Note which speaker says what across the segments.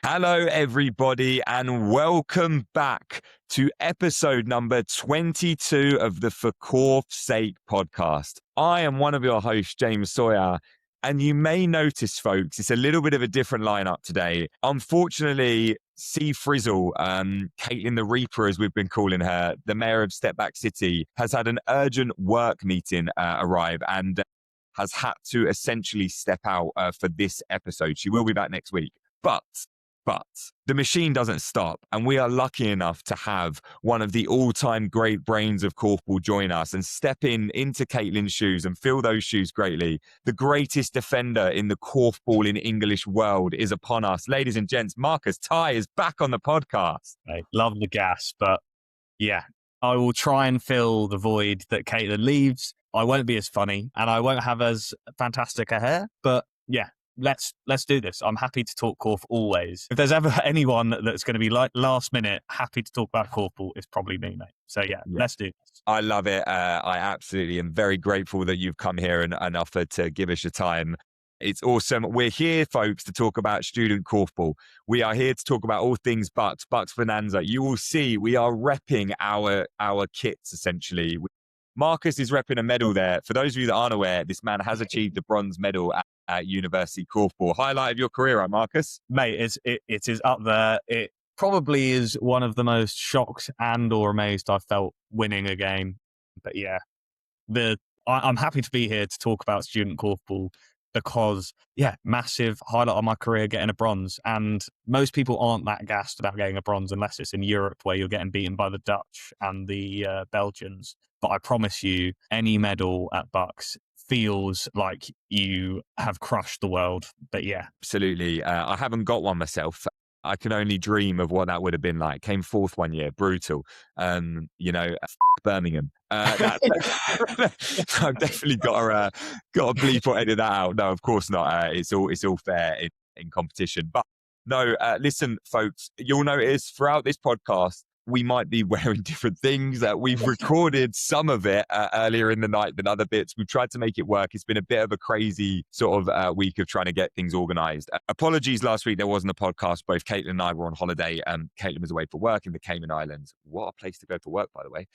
Speaker 1: Hello, everybody, and welcome back to episode number 22 of the For Korf's Sake podcast. I am one of your hosts, James Sawyer, and you may notice, folks, it's a little bit of a different lineup today. Unfortunately, C. Frizzle, Caitlin the Reaper, as we've been calling her, the mayor of Stepback City, has had an urgent work meeting arrive and has had to essentially step out for this episode. She will be back next week. But the machine doesn't stop, and we are lucky enough to have one of the all-time great brains of Korfball join us and step into Caitlin's shoes and fill those shoes greatly. The greatest defender in the Korfball in English world is upon us. Ladies and gents, Marcus Tighe is back on the podcast.
Speaker 2: I love the gas, but yeah, I will try and fill the void that Caitlin leaves. I won't be as funny, and I won't have as fantastic a hair, but yeah. Let's do this. I'm happy to talk Korf always. If there's ever anyone that's going to be like last minute happy to talk about Korfball, it's probably me, mate. So yeah, let's do this.
Speaker 1: I love it. I absolutely am very grateful that you've come here and offered to give us your time. It's awesome. We're here, folks, to talk about student Korfball. We are here to talk about all things BUCS Bonanza. You will see we are repping our kits, essentially. Marcus is repping a medal there. For those of you that aren't aware, this man has achieved a bronze medal at University Korfball. Highlight of your career, right, Marcus?
Speaker 2: Mate, it is up there. It probably is one of the most shocked and or amazed I've felt winning a game. But yeah, I'm happy to be here to talk about student Korfball because, yeah, massive highlight of my career getting a bronze. And most people aren't that gassed about getting a bronze unless it's in Europe where you're getting beaten by the Dutch and the Belgians. But I promise you, any medal at BUCS feels like you have crushed the world. But yeah.
Speaker 1: Absolutely. I haven't got one myself. I can only dream of what that would have been like. Came fourth one year, brutal. Birmingham. I've definitely got to bleep or edit that out. No, of course not. It's all fair in competition. But no, listen, folks, you'll notice throughout this podcast, we might be wearing different things. We've recorded some of it earlier in the night than other bits. We've tried to make it work. It's been a bit of a crazy sort of week of trying to get things organized. Apologies last week. There wasn't a podcast. Both Caitlin and I were on holiday. Caitlin was away for work in the Cayman Islands. What a place to go for work, by the way.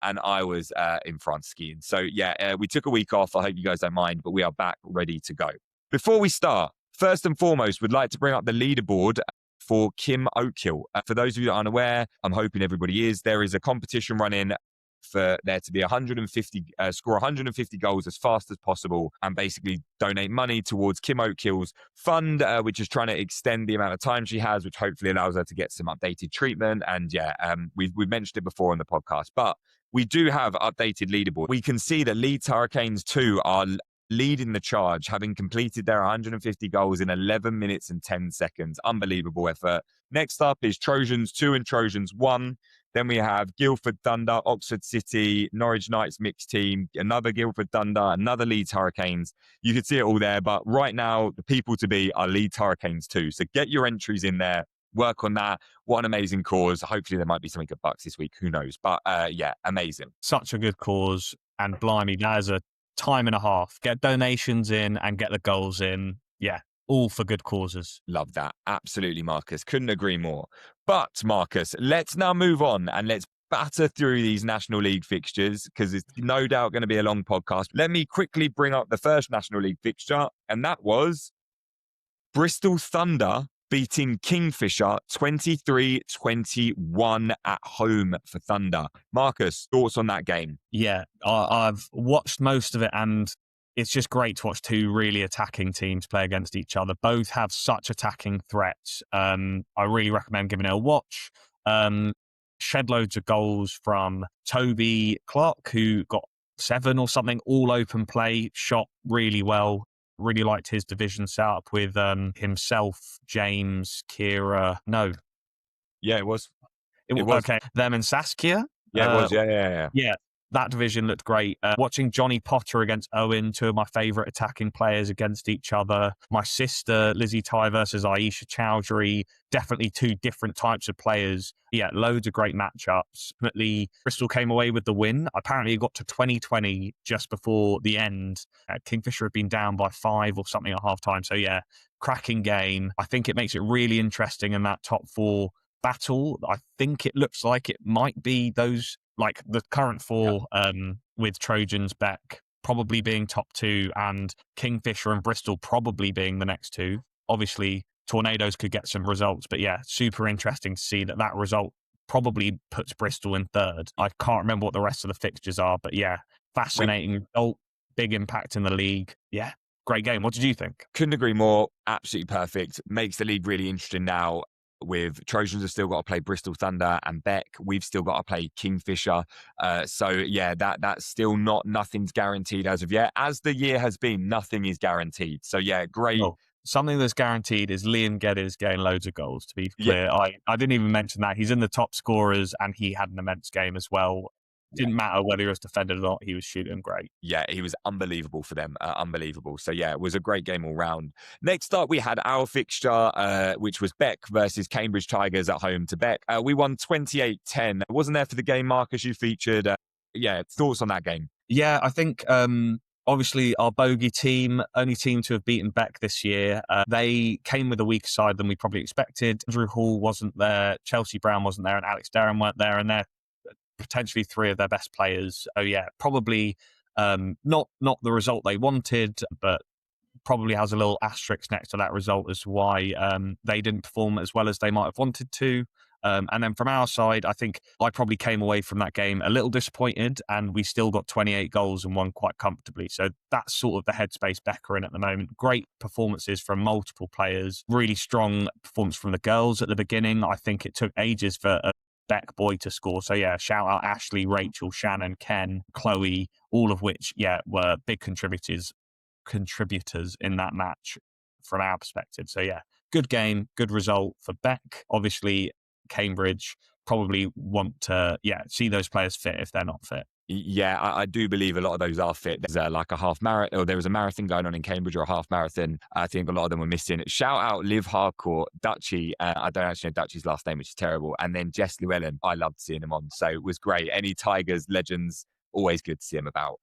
Speaker 1: And I was in France skiing. So yeah, we took a week off. I hope you guys don't mind, but we are back ready to go. Before we start, first and foremost, we'd like to bring up the leaderboard for Kim Oakill. For those of you that aren't aware, I'm hoping everybody is, there is a competition running for there to be 150, score 150 goals as fast as possible and basically donate money towards Kim Oakill's fund, which is trying to extend the amount of time she has, which hopefully allows her to get some updated treatment. And yeah, we've mentioned it before on the podcast, but we do have updated leaderboard. We can see that Leeds Hurricanes 2 are leading the charge, having completed their 150 goals in 11 minutes and 10 seconds. Unbelievable effort. Next up is Trojans 2 and Trojans 1. Then we have Guildford Thunder, Oxford City, Norwich Knights mixed team, another Guildford Thunder, another Leeds Hurricanes. You can see it all there, but right now, the people to be are Leeds Hurricanes 2. So get your entries in there. Work on that. What an amazing cause. Hopefully there might be something at BUCS this week. Who knows? But yeah, amazing.
Speaker 2: Such a good cause. And blimey, that is a time and a half. Get donations in and get the goals in. Yeah, all for good causes.
Speaker 1: Love that. Absolutely, Marcus. Couldn't agree more. But Marcus, let's now move on and let's batter through these National League fixtures because it's no doubt going to be a long podcast. Let me quickly bring up the first National League fixture, and that was Bristol Thunder beating Kingfisher 23-21 at home for Thunder. Marcus, thoughts on that game?
Speaker 2: Yeah, I've watched most of it, and it's just great to watch two really attacking teams play against each other. Both have such attacking threats. I really recommend giving it a watch. Shed loads of goals from Toby Clark, who got 7 or something, all open play, shot really well. Really liked his division setup with himself, James, Kira. No.
Speaker 1: Yeah, it was.
Speaker 2: It was. Okay. Them and Saskia.
Speaker 1: Yeah, it was. Yeah.
Speaker 2: Yeah. that division looked great. Watching Johnny Potter against Owen, two of my favourite attacking players against each other. My sister, Lizzie Tighe versus Aisha Chowdhury. Definitely two different types of players. Yeah, loads of great matchups. Ultimately, Bristol came away with the win. Apparently, it got to 20-20 just before the end. Kingfisher had been down by 5 or something at half time. So, yeah, cracking game. I think it makes it really interesting in that top 4 battle. I think it looks like it might be those, like the current 4 with Trojans, Beck probably being top 2 and Kingfisher and Bristol probably being the next 2. Obviously, Tornadoes could get some results, but yeah, super interesting to see that result probably puts Bristol in 3rd. I can't remember what the rest of the fixtures are, but yeah, fascinating result, big impact in the league. Yeah, great game. What did you think?
Speaker 1: Couldn't agree more. Absolutely perfect. Makes the league really interesting now. With Trojans have still got to play Bristol Thunder and Beck. We've still got to play Kingfisher. So yeah, that's still nothing's guaranteed as of yet. As the year has been, nothing is guaranteed. So yeah, great.
Speaker 2: Oh, something that's guaranteed is Liam Geddes getting loads of goals, to be clear. Yeah. I didn't even mention that. He's in the top scorers and he had an immense game as well. Didn't matter whether he was defended or not, he was shooting great.
Speaker 1: Yeah, he was unbelievable for them. Unbelievable. So yeah, it was a great game all round. Next up, we had our fixture, which was Beck versus Cambridge Tigers at home to Beck. We won 28-10. Wasn't there for the game, Marcus, you featured. Yeah, thoughts on that game?
Speaker 2: Yeah, I think obviously our bogey team, only team to have beaten Beck this year. They came with a weaker side than we probably expected. Andrew Hall wasn't there, Chelsea Brown wasn't there, and Alex Darren weren't there, and they're potentially 3 of their best players. Oh yeah, probably not the result they wanted, but probably has a little asterisk next to that result as to why they didn't perform as well as they might have wanted to. And then from our side, I think I probably came away from that game a little disappointed, and we still got 28 goals and won quite comfortably. So that's sort of the headspace Beck are in at the moment. Great performances from multiple players, really strong performance from the girls at the beginning. I think it took ages for a Beck boy to score. So yeah, shout out Ashley, Rachel, Shannon, Ken, Chloe, all of which, yeah, were big contributors in that match from our perspective. So yeah, good game, good result for Beck. Obviously, Cambridge probably want to, see those players fit if they're not fit.
Speaker 1: Yeah, I do believe a lot of those are fit. There's like a half marathon, or there was a marathon going on in Cambridge, or a half marathon. I think a lot of them were missing. Shout out Liv Harcourt, Dutchie. I don't actually know Dutchie's last name, which is terrible. And then Jess Llewellyn. I loved seeing him on. So it was great. Any Tigers legends, always good to see him about.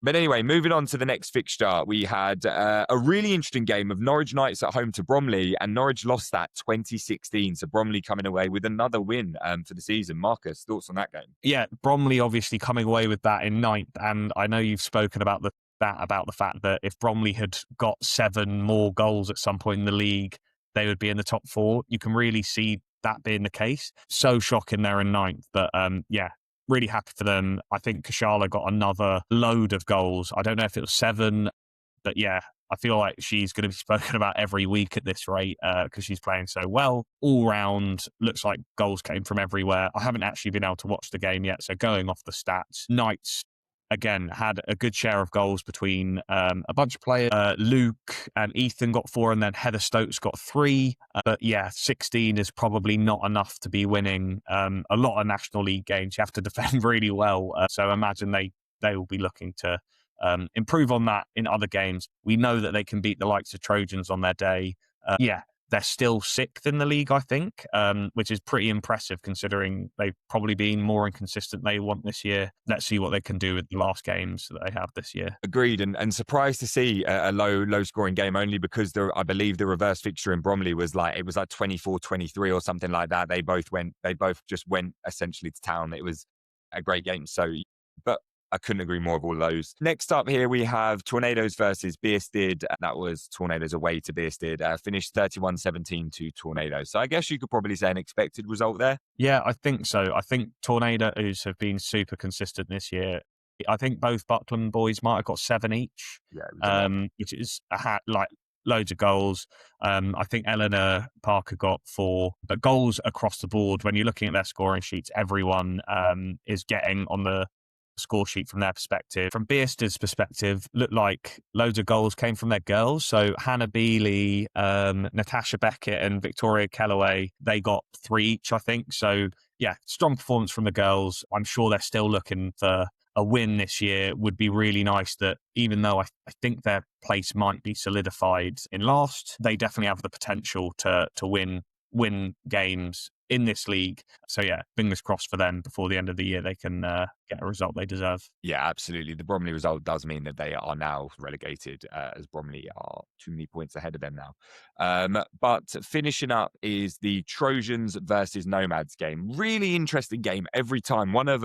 Speaker 1: But anyway, moving on to the next fixture, we had a really interesting game of Norwich Knights at home to Bromley, and Norwich lost that 2016. So Bromley coming away with another win for the season. Marcus, thoughts on that game?
Speaker 2: Yeah, Bromley obviously coming away with that in 9th, and I know you've spoken about the fact that if Bromley had got 7 more goals at some point in the league, they would be in the top 4. You can really see that being the case. So shocking they're in 9th, but really happy for them. I think Kashala got another load of goals. I don't know if it was 7, but yeah, I feel like she's going to be spoken about every week at this rate because she's playing so well. All round, looks like goals came from everywhere. I haven't actually been able to watch the game yet, so going off the stats, Knights, again, had a good share of goals between a bunch of players. Luke and Ethan got 4, and then Heather Stokes got 3. But yeah, 16 is probably not enough to be winning a lot of National League games. You have to defend really well. So I imagine they will be looking to improve on that in other games. We know that they can beat the likes of Trojans on their day. They're still 6th in the league, I think, which is pretty impressive considering they've probably been more inconsistent than they want this year. Let's see what they can do with the last games that they have this year. Agreed,
Speaker 1: and surprised to see a low scoring game, only because I believe the reverse fixture in Bromley was like 24-23 or something like that. They both just went essentially to town. It was a great game. So, but I couldn't agree more of all those. Next up here, we have Tornadoes versus Bearsted. That was Tornadoes away to Bearsted. Finished 31-17 to Tornadoes. So I guess you could probably say an expected result there.
Speaker 2: Yeah, I think so. I think Tornadoes have been super consistent this year. I think both Buckland boys might have got 7 each, which is loads of goals. I think Eleanor Parker got 4, but goals across the board. When you're looking at their scoring sheets, everyone is getting on the score sheet from their perspective. From Beaster's perspective, looked like loads of goals came from their girls. So Hannah Bealey, Natasha Beckett and Victoria Kellaway, they got 3 each, I think. So yeah, strong performance from the girls. I'm sure they're still looking for a win this year. Would be really nice that, even though I think their place might be solidified in last, they definitely have the potential to win games in this league. So yeah, fingers crossed for them. Before the end of the year, they can get a result they deserve.
Speaker 1: Yeah, absolutely. The Bromley result does mean that they are now relegated, as Bromley are too many points ahead of them now. But finishing up is the Trojans versus Nomads game. Really interesting game every time. One of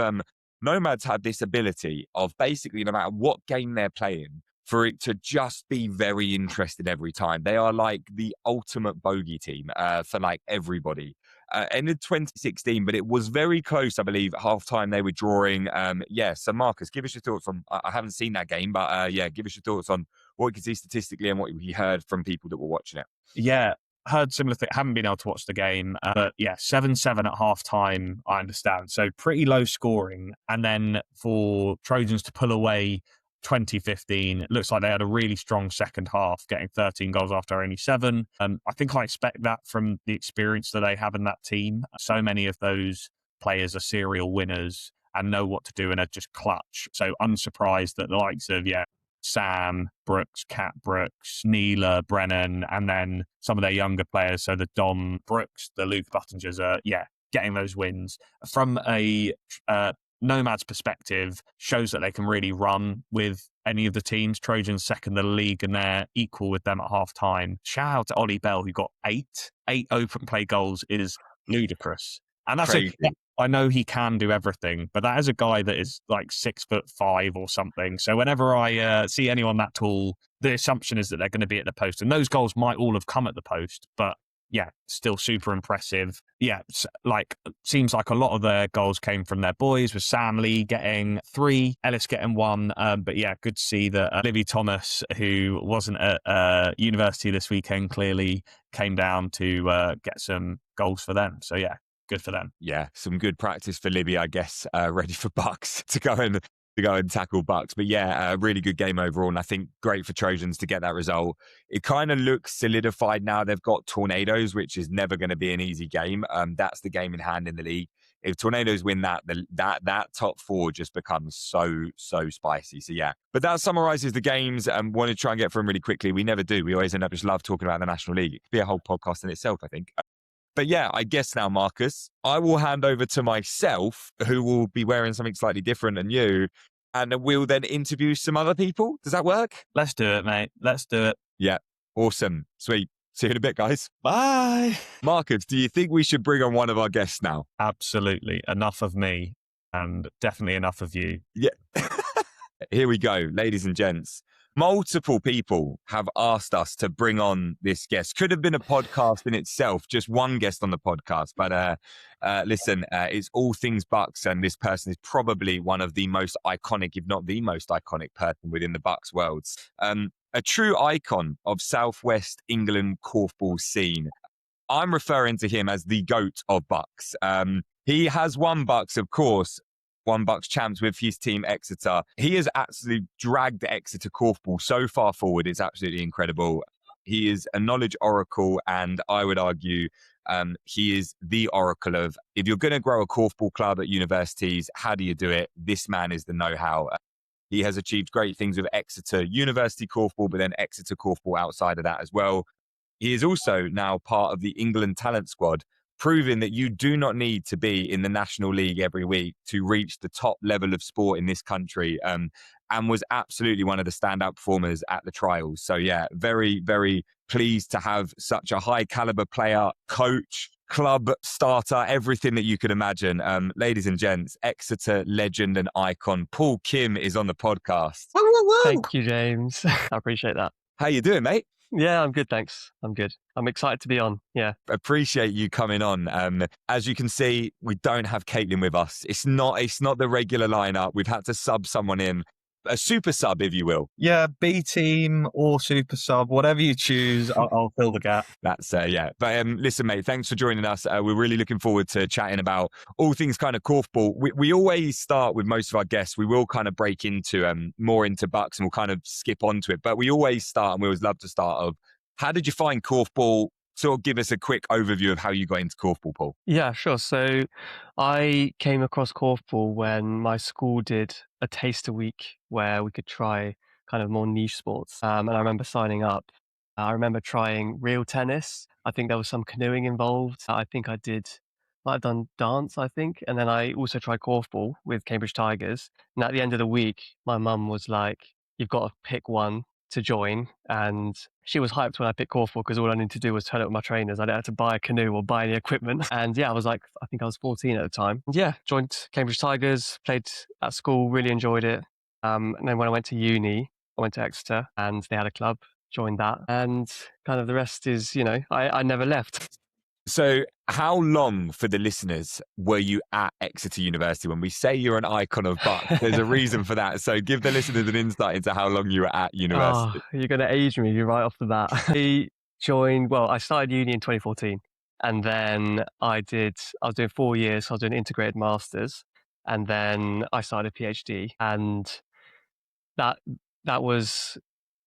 Speaker 1: Nomads have this ability of basically, no matter what game they're playing, for it to just be very interesting every time. They are like the ultimate bogey team for like everybody. Ended 2016, but it was very close, I believe. At halftime, they were drawing. So Marcus, give us your thoughts on. I haven't seen that game, but give us your thoughts on what you could see statistically and what you heard from people that were watching it.
Speaker 2: Yeah, heard similar thing. Haven't been able to watch the game, but yeah, 7-7 at halftime. I understand. So pretty low scoring, and then for Trojans to pull away 2015, it looks like they had a really strong second half, getting 13 goals after only 7. I think I expect that from the experience that they have in that team. So many of those players are serial winners and know what to do and are just clutch. So unsurprised that the likes of, Sam Brooks, Kat Brooks, Neela Brennan, and then some of their younger players, so the Dom Brooks, the Luke Buttingers are, getting those wins. From a Nomads perspective, shows that they can really run with any of the teams. Trojans second in the league and they're equal with them at half time. Shout out to Ollie Bell, who got 8 open play goals, is ludicrous. And that's I know he can do everything, but that is a guy that is like 6'5" or something. So whenever I see anyone that tall, the assumption is that they're going to be at the post, and those goals might all have come at the post, but yeah, still super impressive. Yeah, seems like a lot of their goals came from their boys, with Sam Lee getting 3, Ellis getting 1. But yeah, good to see that Livy Thomas, who wasn't at university this weekend, clearly came down to get some goals for them. So yeah, good for them.
Speaker 1: Yeah, some good practice for Libby, I guess, ready for BUCS to go and tackle BUCS. But yeah, a really good game overall. And I think great for Trojans to get that result. It kind of looks solidified now. They've got Tornadoes, which is never going to be an easy game. That's the game in hand in the league. If Tornadoes win that top 4 just becomes so spicy. So yeah, but that summarizes the games. And want to try and get through them really quickly. We never do. We always end up just love talking about the National League. It could be a whole podcast in itself, I think. But yeah, I guess now, Marcus, I will hand over to myself, who will be wearing something slightly different than you, and we'll then interview some other people. Does that work?
Speaker 2: Let's do it, mate. Let's do it.
Speaker 1: Yeah, awesome. Sweet. See you in a bit, guys.
Speaker 2: Bye.
Speaker 1: Marcus, do you think we should bring on one of our guests now?
Speaker 2: Absolutely. Enough of me, and definitely enough of you.
Speaker 1: Yeah. Here we go, ladies and gents. Multiple people have asked us to bring on this guest. Could have been a podcast in itself, just one guest on the podcast. But listen, it's all things BUCS, and this person is probably one of the most iconic, if not the most iconic person within the BUCS world. A true icon of Southwest England korfball scene. I'm referring to him as the GOAT of BUCS. He has won BUCS, of course, won BUCS CHAMPS with his team Exeter. He has actually dragged Exeter Korfball so far forward. It's absolutely incredible. He is a knowledge oracle, and I would argue he is the oracle of, if you're going to grow a korfball club at universities, how do you do it? This man is the know-how. He has achieved great things with Exeter University Korfball, but then Exeter Korfball outside of that as well. He is also now part of the England talent squad, proving that you do not need to be in the National League every week to reach the top level of sport in this country, and was absolutely one of the standout performers at the trials. So yeah, very, very pleased to have such a high caliber player, coach, club starter, everything that you could imagine. Ladies and gents, Exeter legend and icon Paul Kim is on the podcast.
Speaker 3: Woo, woo, woo. Thank you, James. I appreciate that.
Speaker 1: How you doing, mate?
Speaker 3: Yeah, I'm good, thanks. I'm good. I'm excited to be on. Yeah.
Speaker 1: Appreciate you coming on. As you can see, we don't have Caitlin with us. It's not the regular lineup. We've had to sub someone in. a super sub, if you will.
Speaker 2: Yeah, B team or super sub, whatever you choose, I'll fill the gap.
Speaker 1: That's yeah. But listen, mate, thanks for joining us. We're really looking forward to chatting about all things kind of korfball. We always start with most of our guests. We will kind of break into more into BUCS and we'll kind of skip onto it. But we always start, and we always love to start of, how did you find korfball? Sort of give us a quick overview of how you got into korfball, Paul.
Speaker 3: Yeah, sure. So I came across korfball when my school did a taster week where we could try kind of more niche sports. And I remember signing up. I remember trying real tennis. I think there was some canoeing involved. I think might have done dance, I think. And then I also tried korfball with Cambridge Tigers. And at the end of the week, my mum was like, you've got to pick one to join, and she was hyped when I picked korfball because all I needed to do was turn up with my trainers. I didn't have to buy a canoe or buy any equipment. And yeah, I think I was 14 at the time. Yeah, joined Cambridge Tigers, played at school, really enjoyed it. And then when I went to uni, I went to Exeter and they had a club, joined that, and kind of the rest is, I never left.
Speaker 1: So how long, for the listeners, were you at Exeter University? When we say you're an icon of BUCS, there's a reason for that. So give the listeners an insight into how long you were at university.
Speaker 3: Oh, you're going to age me right off the bat. I started uni in 2014. And then I was doing 4 years. So I was doing integrated masters. And then I started a PhD. And that was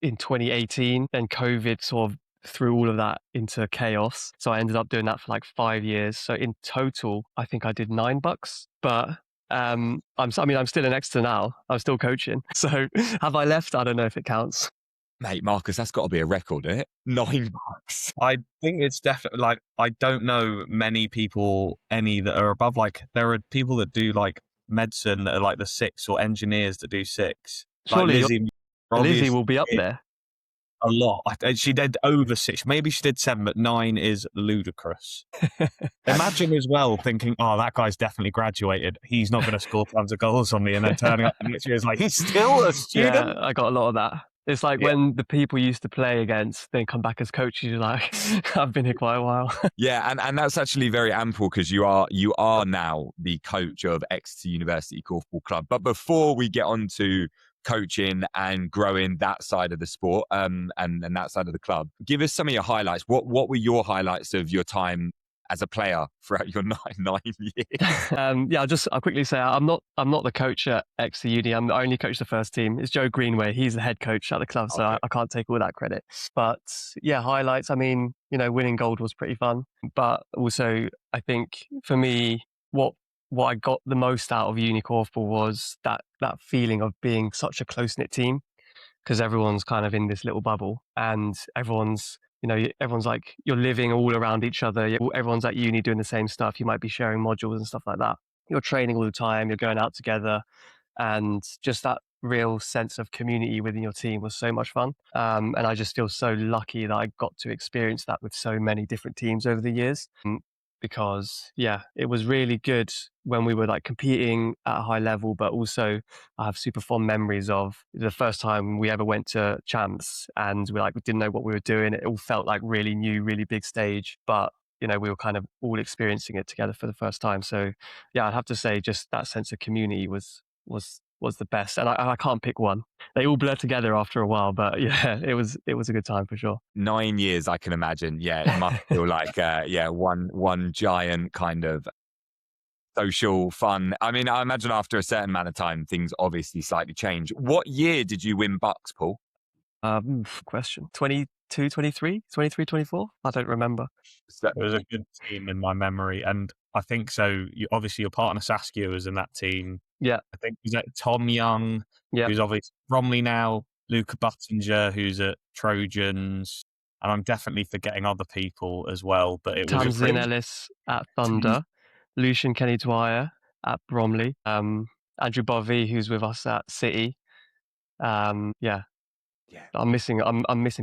Speaker 3: in 2018. Then COVID sort of threw all of that into chaos. So I ended up doing that for like 5 years. So in total, I think I did 9 BUCS. But I'm still in Exeter now. I'm still coaching. So have I left? I don't know if it counts.
Speaker 1: Mate, Marcus, that's got to be a record, isn't it? 9 BUCS.
Speaker 2: I think it's definitely, like, I don't know many people, any that are above, like, there are people that do like medicine that are like the 6, or engineers that do 6.
Speaker 3: Surely
Speaker 2: like
Speaker 3: Lizzie will be up there.
Speaker 2: A lot. She did over 6. Maybe she did 7, but 9 is ludicrous. Imagine as well thinking, oh, that guy's definitely graduated. He's not going to score tons of goals on me. And then turning up the next year is like, he's still a student.
Speaker 3: Yeah, I got a lot of that. It's like when the people you used to play against, they come back as coaches. You're like, I've been here quite a while.
Speaker 1: Yeah, and that's actually very ample because you are now the coach of Exeter University Korfball Club. But before we get on to coaching and growing that side of the sport and that side of the club, give us some of your highlights. What were your highlights of your time as a player throughout your nine years?
Speaker 3: I'll quickly say I'm not the coach at Exeter Uni. I'm the only coach of the first team. It's Joe Greenway. He's the head coach at the club, so I can't take all that credit. But yeah, highlights. I mean, winning gold was pretty fun. But also, I think for me, what I got the most out of uni korfball was that feeling of being such a close-knit team, because everyone's kind of in this little bubble and everyone's like, you're living all around each other. Everyone's at uni doing the same stuff. You might be sharing modules and stuff like that. You're training all the time. You're going out together. And just that real sense of community within your team was so much fun. And I just feel so lucky that I got to experience that with so many different teams over the years. Because it was really good when we were like competing at a high level, but also I have super fond memories of the first time we ever went to CHAMPS, and we didn't know what we were doing. It all felt like really new, really big stage, but we were kind of all experiencing it together for the first time. So I'd have to say just that sense of community was the best. And I can't pick one. They all blur together after a while, but yeah, it was a good time for sure.
Speaker 1: 9 years, I can imagine. Yeah, it must feel like one giant kind of social fun. I mean, I imagine after a certain amount of time, things obviously slightly change. What year did you win BUCS, Paul?
Speaker 3: Question. 22, 23, 24? I don't remember.
Speaker 2: It was a good team in my memory. And I think so. Obviously, your partner Saskia was in that team.
Speaker 3: Yeah.
Speaker 2: I think was that Tom Young, who's obviously Bromley now, Luca Buttinger, who's at Trojans. And I'm definitely forgetting other people as well. But it was
Speaker 3: Tamsin Ellis at Thunder, Lucian Kenny Dwyer at Bromley, Andrew Bovey, who's with us at City. I'm missing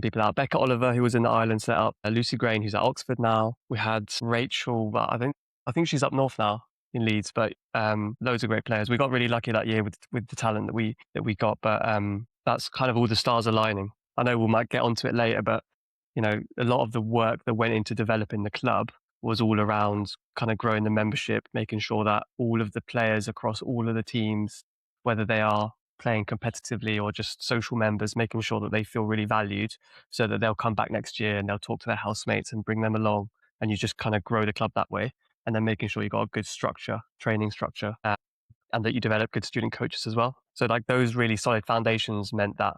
Speaker 3: people out. Becca Oliver, who was in the Ireland setup. Lucy Grain, who's at Oxford now. We had Rachel, but I think she's up north now in Leeds. But loads of great players. We got really lucky that year with the talent that we got. But that's kind of all the stars aligning. I know we might get onto it later, but a lot of the work that went into developing the club was all around kind of growing the membership, making sure that all of the players across all of the teams, whether they are playing competitively or just social members, making sure that they feel really valued so that they'll come back next year and they'll talk to their housemates and bring them along. And you just kind of grow the club that way. And then making sure you've got a good structure, training structure, and that you develop good student coaches as well. So like those really solid foundations meant that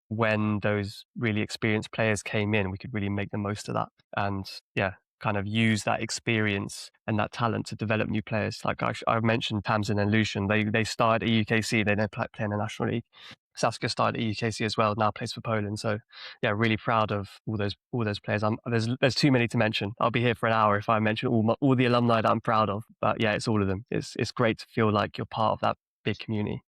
Speaker 3: when those really experienced players came in, we could really make the most of that. And yeah, kind of use that experience and that talent to develop new players. Like I mentioned Tamsin and Lucian, they started at UKC, they then play in the National League. Saskia started at UKC as well, now plays for Poland. So yeah, really proud of all those players. There's too many to mention. I'll be here for an hour if I mention all the alumni that I'm proud of. But yeah, it's all of them. It's great to feel like you're part of that big community.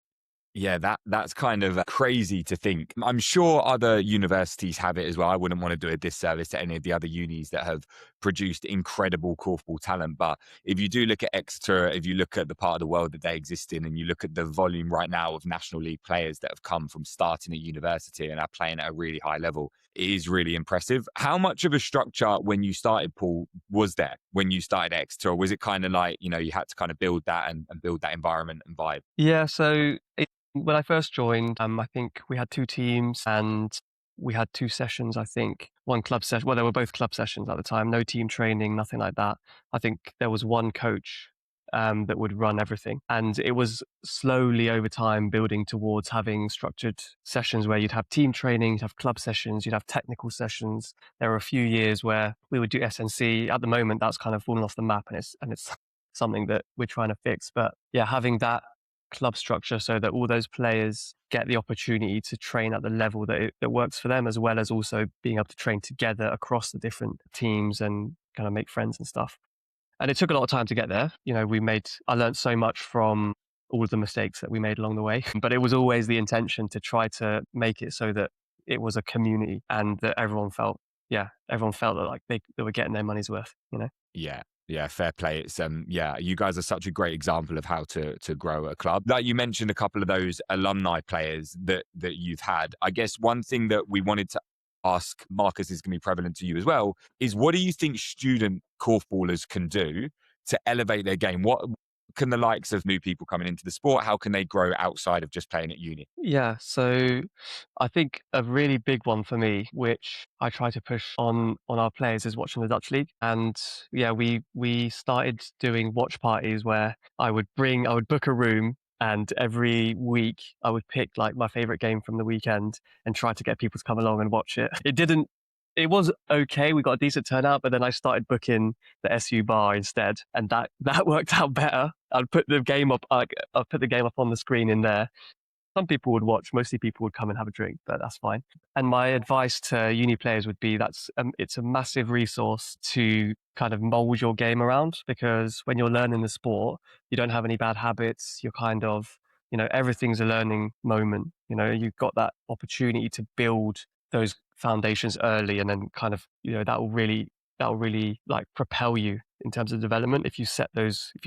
Speaker 1: Yeah, that's kind of crazy to think. I'm sure other universities have it as well. I wouldn't want to do a disservice to any of the other unis that have produced incredible korfball talent. But if you do look at Exeter, if you look at the part of the world that they exist in, and you look at the volume right now of National League players that have come from starting at university and are playing at a really high level, it is really impressive. How much of a structure when you started, Paul, was there when you started Exeter? Or was it kind of like, you had to kind of build that and build that environment and vibe?
Speaker 3: Yeah, so when I first joined, I think we had 2 teams and we had 2 sessions, I think. One club session, well, they were both club sessions at the time, no team training, nothing like that. I think there was one coach that would run everything. And it was slowly over time building towards having structured sessions where you'd have team training, you'd have club sessions, you'd have technical sessions. There were a few years where we would do SNC. At the moment, that's kind of fallen off the map and it's something that we're trying to fix. But yeah, having that club structure so that all those players get the opportunity to train at the level that works for them, as well as also being able to train together across the different teams and kind of make friends and stuff. And it took a lot of time to get there. I learned so much from all of the mistakes that we made along the way, but it was always the intention to try to make it so that it was a community and that everyone felt that like they were getting their money's worth,
Speaker 1: Yeah, fair play. It's you guys are such a great example of how to grow a club. Like you mentioned a couple of those alumni players that you've had. I guess one thing that we wanted to ask, Marcus, is going to be prevalent to you as well, is what do you think student korfballers can do to elevate their game? What can the likes of new people coming into the sport, how can they grow outside of just playing at uni?
Speaker 3: Yeah, so I think a really big one for me, which I try to push on our players, is watching the Dutch League. And yeah, we started doing watch parties where I would book a room, and every week I would pick like my favorite game from the weekend and try to get people to come along and watch it. It was okay. We got a decent turnout, but then I started booking the SU bar instead, and that worked out better. I'd put the game up on the screen in there. Some people would watch, mostly people would come and have a drink, but that's fine. And my advice to uni players would be it's a massive resource to kind of mold your game around, because when you're learning the sport, you don't have any bad habits. You're kind of, everything's a learning moment. You've got that opportunity to build those foundations early, and then kind of, that will really like propel you in terms of development if you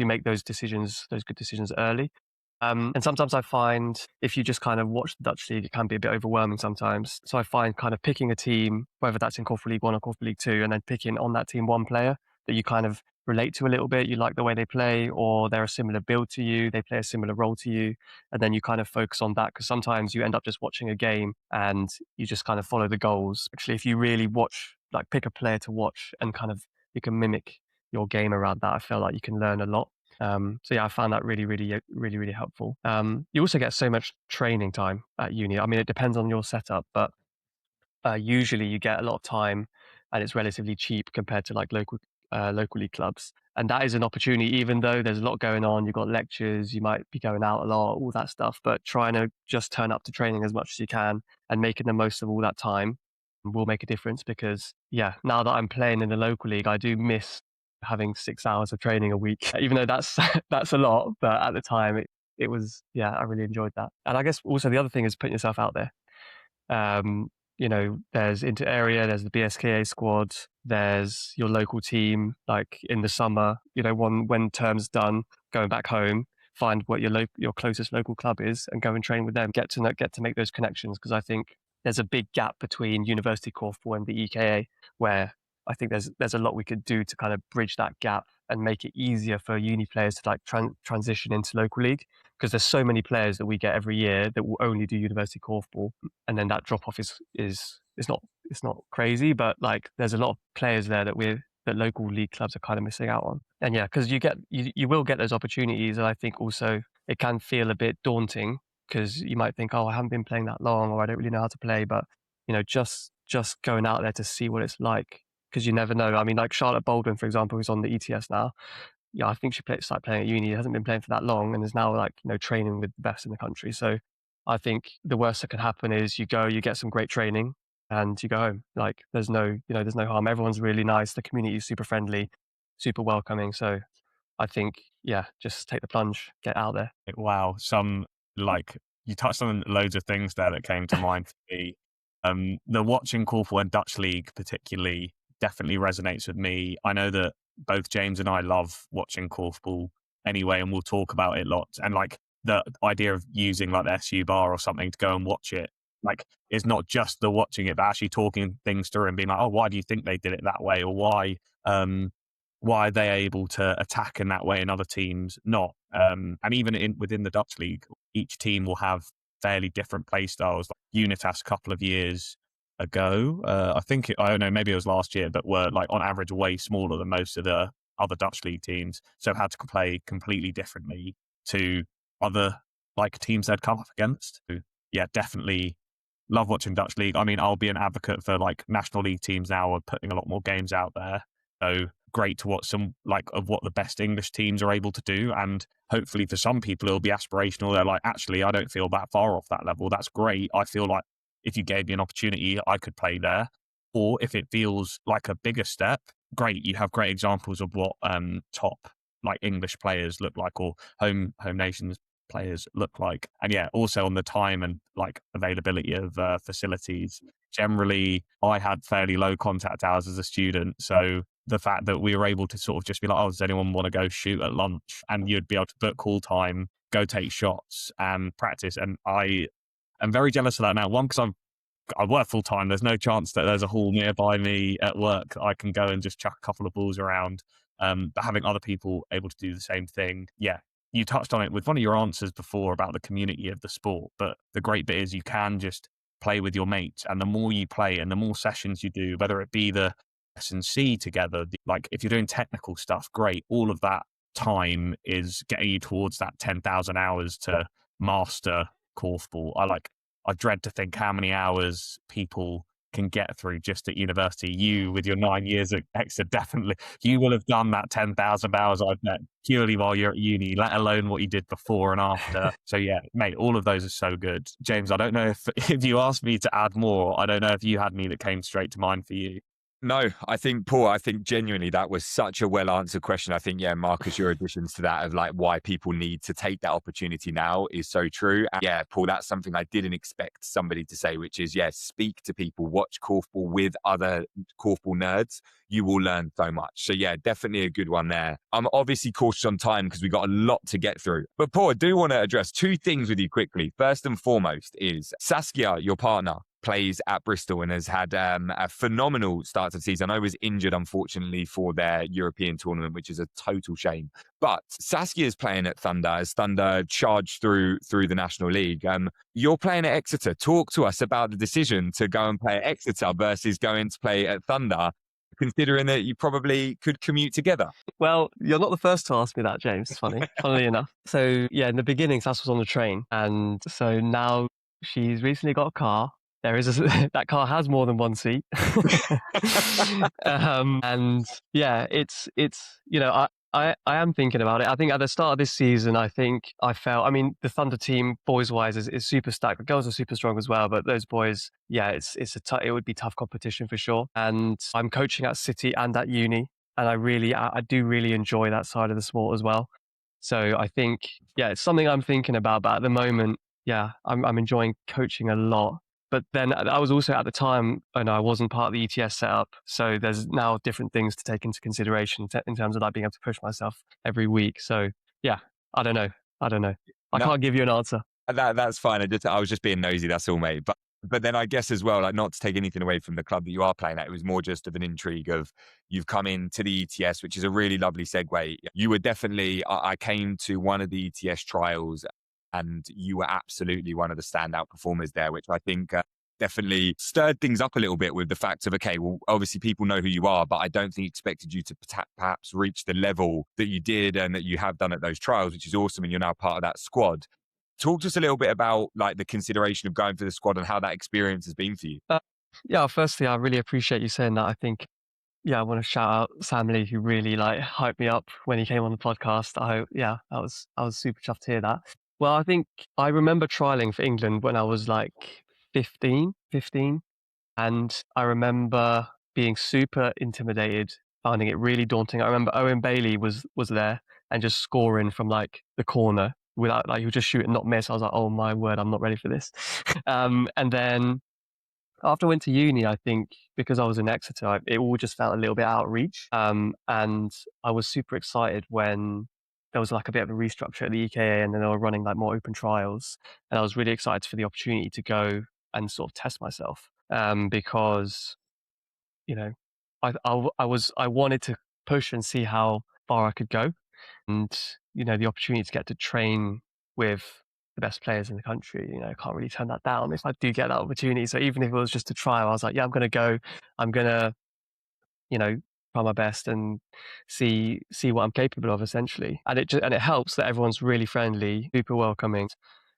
Speaker 3: make those good decisions early. And sometimes I find if you just kind of watch the Dutch League, it can be a bit overwhelming sometimes. So I find kind of picking a team, whether that's in Korfball League 1 or Korfball League 2, and then picking on that team one player that you kind of relate to a little bit. You like the way they play, or they're a similar build to you, they play a similar role to you. And then you kind of focus on that, because sometimes you end up just watching a game and you just kind of follow the goals. Actually, if you really pick a player to watch and kind of you can mimic your game around that, I feel like you can learn a lot. So yeah, I found that really, really, really, really helpful. You also get so much training time at uni. I mean, it depends on your setup, but usually you get a lot of time, and it's relatively cheap compared to like local league clubs. And that is an opportunity, even though there's a lot going on. You've got lectures, you might be going out a lot, all that stuff, but trying to just turn up to training as much as you can and making the most of all that time will make a difference. Because yeah, now that I'm playing in the local league, I do miss having 6 hours of training a week, even though that's a lot. But at the time, it was, I really enjoyed that. And I guess also the other thing is putting yourself out there. There's inter area, there's the BSKA squad, there's your local team. Like in the summer, when term's done, going back home, find what your closest local club is and go and train with them. Get to make those connections, because I think there's a big gap between university korfball and the EKA, where I think there's a lot we could do to kind of bridge that gap and make it easier for uni players to like transition into local league, because there's so many players that we get every year that will only do university korfball, and then that drop off is it's not crazy, but like there's a lot of players there that local league clubs are kind of missing out on. And yeah, because you will get those opportunities, and I think also it can feel a bit daunting because you might think, oh, I haven't been playing that long, or I don't really know how to play, but just going out there to see what it's like, because you never know. I mean, like Charlotte Baldwin, for example, who's on the ETS now. Yeah, I think she started playing at uni. Hasn't been playing for that long, and is now like training with the best in the country. So I think the worst that can happen is you get some great training, and you go home. Like there's no harm. Everyone's really nice. The community is super friendly, super welcoming. So I think, yeah, just take the plunge, get out there.
Speaker 2: Wow, you touched on loads of things there that came to mind for me. The watching Korfball and Dutch League particularly definitely resonates with me. I know that both James and I love watching Korfball anyway, and we'll talk about it lots. And like the idea of using like the SU bar or something to go and watch it, like it's not just the watching it, but actually talking things through and being like, oh, why do you think they did it that way? Or why are they able to attack in that way and other teams not? And even within the Dutch League, each team will have fairly different play styles. Like Unitas a couple of years ago, I don't know, maybe it was last year, but were like on average way smaller than most of the other Dutch League teams. So had to play completely differently to other like teams they'd come up against. So, yeah, definitely love watching Dutch League. I mean, I'll be an advocate for like National League teams now are putting a lot more games out there. So great to watch some like of what the best English teams are able to do. And hopefully for some people, it'll be aspirational. They're like, actually, I don't feel that far off that level. That's great. I feel like if you gave me an opportunity, I could play there. Or if it feels like a bigger step, great. You have great examples of what top like English players look like, or home nations players look like. And yeah, also on the time and like availability of facilities. Generally, I had fairly low contact hours as a student. So the fact that we were able to sort of just be like, oh, does anyone want to go shoot at lunch? And you'd be able to book call time, go take shots and practice. And I am very jealous of that now. One, because I work full time. There's no chance that there's a hall nearby me at work I can go and just chuck a couple of balls around. But having other people able to do the same thing, yeah. You touched on it with one of your answers before about the community of the sport, but the great bit is you can just play with your mates, and the more you play and the more sessions you do, whether it be the S&C together, like if you're doing technical stuff, great. All of that time is getting you towards that 10,000 hours to master Korfball. I dread to think how many hours people can get through just at university. You, with your 9 years at Exeter, definitely, you will have done that 10,000 hours, I bet, purely while you're at uni, let alone what you did before and after. So yeah, mate, all of those are so good. James, I don't know if you asked me to add more, I don't know if you had any that came straight to mind for you.
Speaker 1: No, I think, Paul, genuinely that was such a well-answered question. I think, yeah, Marcus, your additions to that of like why people need to take that opportunity now is so true. And yeah, Paul, that's something I didn't expect somebody to say, which is, yeah, speak to people, watch Korfball with other Korfball nerds. You will learn so much. So yeah, definitely a good one there. I'm obviously cautious on time because we've got a lot to get through. But Paul, I do want to address two things with you quickly. First and foremost is Saskia, your partner, plays at Bristol and has had a phenomenal start to the season. I was injured, unfortunately, for their European tournament, which is a total shame. But Saskia is playing at Thunder as Thunder charged through the National League. You're playing at Exeter. Talk to us about the decision to go and play at Exeter versus going to play at Thunder, considering that you probably could commute together.
Speaker 3: Well, you're not the first to ask me that, James. Funnily enough. So yeah, in the beginning, Sass was on the train. And so now she's recently got a car. That car has more than one seat. And yeah, it's I am thinking about it. I think at the start of this season, I mean, the Thunder team, boys-wise, is super stacked. The girls are super strong as well, but those boys, yeah, it would be tough competition for sure. And I'm coaching at City and at uni, and I do really enjoy that side of the sport as well. So I think, yeah, it's something I'm thinking about. But at the moment, yeah, I'm enjoying coaching a lot. But then I was also at the time, and I wasn't part of the ETS setup. So there's now different things to take into consideration in terms of like being able to push myself every week. So yeah, I don't know. I can't give you an answer.
Speaker 1: That's fine. I was just being nosy. That's all, mate. But But then I guess as well, like, not to take anything away from the club that you are playing at, it was more just of an intrigue of you've come into the ETS, which is a really lovely segue. You were definitely, I came to one of the ETS trials and you were absolutely one of the standout performers there, which I think definitely stirred things up a little bit with the fact of, okay, well, obviously people know who you are, but I don't think expected you to perhaps reach the level that you did and that you have done at those trials, which is awesome. And you're now part of that squad. Talk to us a little bit about like the consideration of going for the squad and how that experience has been for you.
Speaker 3: Yeah, firstly, I really appreciate you saying that. I think, yeah, I want to shout out Sam Lee, who really like hyped me up when he came on the podcast. I was super chuffed to hear that. Well, I think I remember trialing for England when I was like 15, and I remember being super intimidated, finding it really daunting. I remember Owen Bailey was there and just scoring from like the corner without, like, he would just shoot and not miss. I was like, oh my word, I'm not ready for this. And then after I went to uni, I think because I was in Exeter, it all just felt a little bit out of reach. And I was super excited when there was like a bit of a restructure at the EKA, and then they were running like more open trials. And I was really excited for the opportunity to go and sort of test myself, because, you know, I wanted to push and see how far I could go. And, you know, the opportunity to get to train with the best players in the country, you know, I can't really turn that down if I do get that opportunity. So even if it was just a trial, I was like, yeah, I'm going to go. I'm going to, you know, try my best and see what I'm capable of, essentially. And it helps that everyone's really friendly, super welcoming.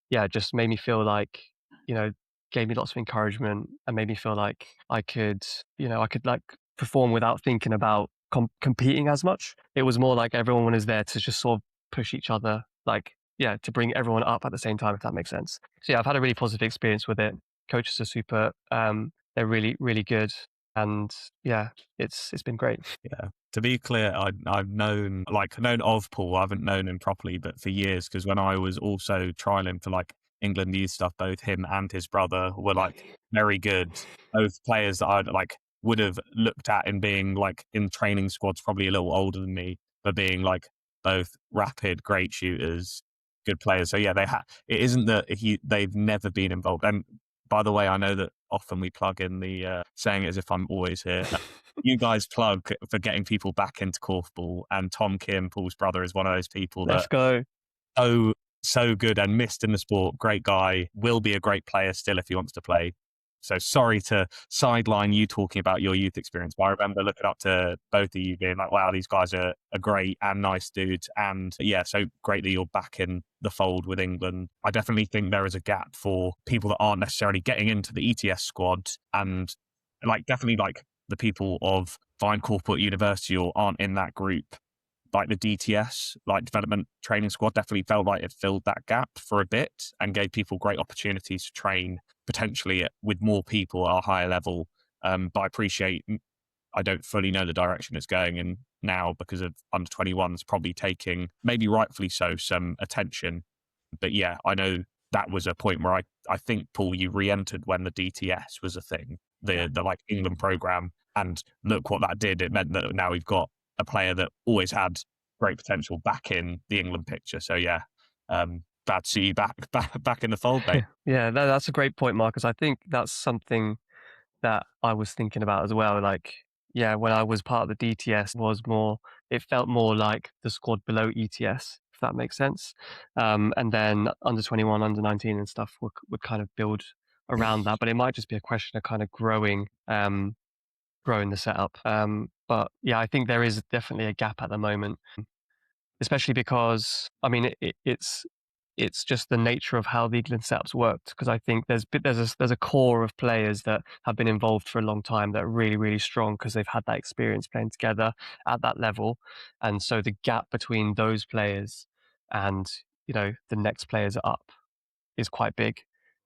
Speaker 3: Yeah, it just made me feel like, you know, gave me lots of encouragement and made me feel like I could, you know, I could like perform without thinking about competing as much. It was more like everyone was there to just sort of push each other, like, yeah, to bring everyone up at the same time, if that makes sense. So yeah, I've had a really positive experience with it. Coaches are super. They're really, really good. And yeah, it's been great.
Speaker 2: Yeah. To be clear, I've known of Paul. I haven't known him properly, but for years, because when I was also trialing for like England youth stuff, both him and his brother were like very good. Both players that I'd like would have looked at in being like in training squads, probably a little older than me, but being like both rapid, great shooters, good players. So yeah, it isn't that they've never been involved. And by the way, I know that often we plug in the saying it as if I'm always here. You guys plug for getting people back into korfball, and Tom Kim, Paul's brother, is one of those people
Speaker 3: Let's go.
Speaker 2: So good and missed in the sport. Great guy, will be a great player still if he wants to play. So sorry to sideline you talking about your youth experience, but I remember looking up to both of you being like, wow, these guys are great and nice dudes. And yeah, so great that you're back in the fold with England. I definitely think there is a gap for people that aren't necessarily getting into the ETS squad, and like definitely like the people of Fine Korfball at university or aren't in that group. Like the DTS, like development training squad, definitely felt like it filled that gap for a bit and gave people great opportunities to train potentially with more people at a higher level. But I don't fully know the direction it's going in now because of under 21s probably taking, maybe rightfully so, some attention. But yeah, I know that was a point where I think, Paul, you re-entered when the DTS was a thing, the like England program. And look what that did. It meant that now we've got a player that always had great potential back in the England picture. So yeah, glad to see you back in the fold, mate.
Speaker 3: Yeah, that's a great point, Marcus. I think that's something that I was thinking about as well. Like, yeah, when I was part of the DTS, it felt more like the squad below ETS, if that makes sense. And then under 21, under 19 and stuff would kind of build around that. But it might just be a question of kind of growing the setup. But yeah, I think there is definitely a gap at the moment, especially because, I mean, it's just the nature of how the England setups worked. Because I think there's a core of players that have been involved for a long time that are really, really strong because they've had that experience playing together at that level. And so the gap between those players and, you know, the next players up is quite big,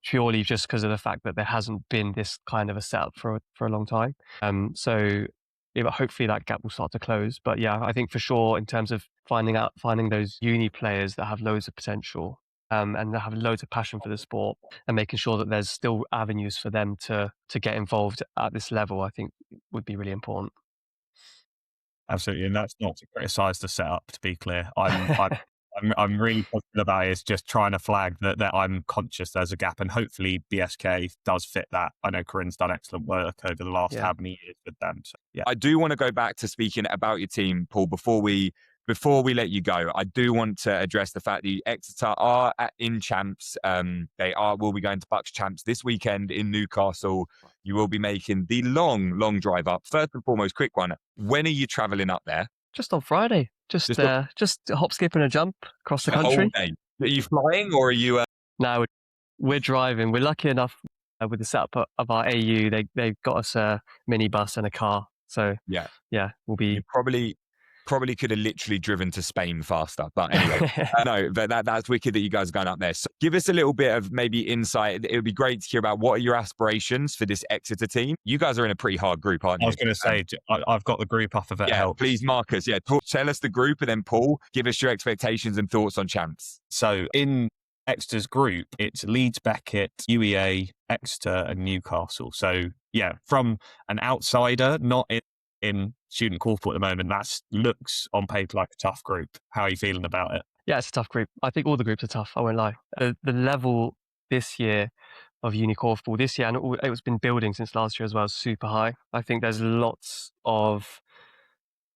Speaker 3: purely just because of the fact that there hasn't been this kind of a setup for a long time. So hopefully that gap will start to close. But yeah, I think for sure in terms of finding those uni players that have loads of potential, and that have loads of passion for the sport, and making sure that there's still avenues for them to get involved at this level, I think would be really important.
Speaker 2: Absolutely, and that's not to criticise the setup. To be clear, I'm I'm really positive about it. It's just trying to flag that I'm conscious there's a gap, and hopefully BSK does fit that. I know Corinne's done excellent work over the last how many years with them. So, yeah.
Speaker 1: I do want to go back to speaking about your team, Paul, before we let you go. I do want to address the fact that Exeter are in champs. Will be going to BUCS champs this weekend in Newcastle. You will be making the long drive up. First and foremost, quick one. When are you travelling up there?
Speaker 3: Just on Friday. Just a hop, skip, and a jump across the country.
Speaker 1: Are you flying or are you?
Speaker 3: No, we're driving. We're lucky enough with the setup of our AU. They've got us a minibus and a car. So yeah, we'll be.
Speaker 1: You probably could have literally driven to Spain faster. But anyway, no, but that's wicked that you guys are going up there. So give us a little bit of maybe insight. It would be great to hear about what are your aspirations for this Exeter team. You guys are in a pretty hard group, aren't you?
Speaker 2: I was going to say, I've got the group off of it.
Speaker 1: Yeah, please, Marcus. Yeah, tell us the group, and then Paul, give us your expectations and thoughts on champs.
Speaker 2: So in Exeter's group, it's Leeds, Beckett, UEA, Exeter, and Newcastle. So yeah, from an outsider, not in student korfball at the moment, that looks on paper like a tough group. How are you feeling about it?
Speaker 3: Yeah, it's a tough group. I think all the groups are tough. I won't lie. The level this year of uni korfball this year, and it's been building since last year as well, is super high. I think there's lots of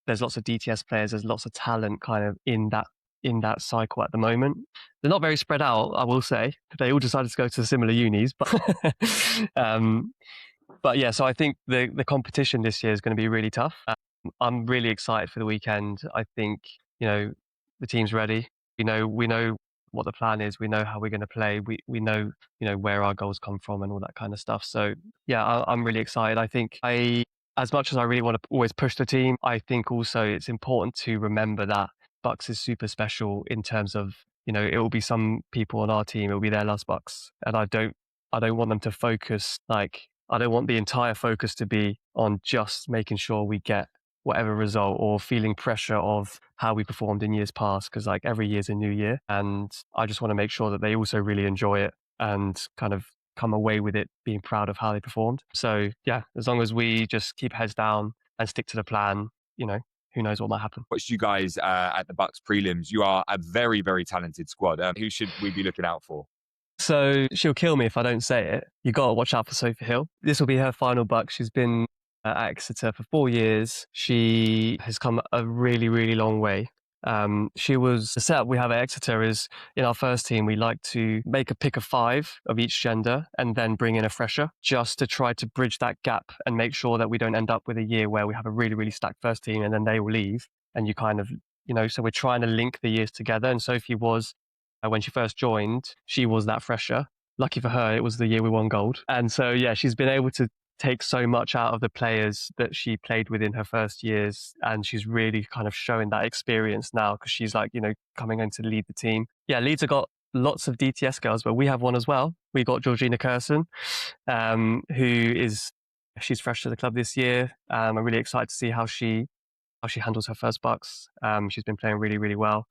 Speaker 3: DTS players. There's lots of talent kind of in that cycle at the moment. They're not very spread out, I will say. They all decided to go to similar unis, but but yeah, so I think the competition this year is going to be really tough. I'm really excited for the weekend. I think, the team's ready. We know what the plan is. We know how we're going to play. We know, where our goals come from and all that kind of stuff. So yeah, I'm really excited. I think as much as I really want to always push the team, I think also it's important to remember that BUCS is super special in terms of, it will be some people on our team, it will be their last BUCS. And I don't want them to focus, I don't want the entire focus to be on just making sure we get whatever result or feeling pressure of how we performed in years past, because every year's a new year. And I just want to make sure that they also really enjoy it and kind of come away with it being proud of how they performed. So yeah, as long as we just keep heads down and stick to the plan, who knows what might happen.
Speaker 1: Watched you guys at the BUCS prelims. You are a very, very talented squad. Who should we be looking out for?
Speaker 3: So she'll kill me if I don't say it. You got to watch out for Sophie Hill. This will be her final BUCS. She's been at Exeter for 4 years. She has come a really, really long way. The setup we have at Exeter is in our first team, we like to make a pick of 5 of each gender and then bring in a fresher just to try to bridge that gap and make sure that we don't end up with a year where we have a really, really stacked first team and then they will leave. And you kind of, so we're trying to link the years together. And Sophie was, when she first joined, she was that fresher. Lucky for her, it was the year we won gold. And so, yeah, she's been able to take so much out of the players that she played with in her first years. And she's really kind of showing that experience now because she's coming in to lead the team. Yeah, Leeds have got lots of DTS girls, but we have one as well. We got Georgina Curson, she's fresh to the club this year. I'm really excited to see how she handles her first BUCS. She's been playing really, really well.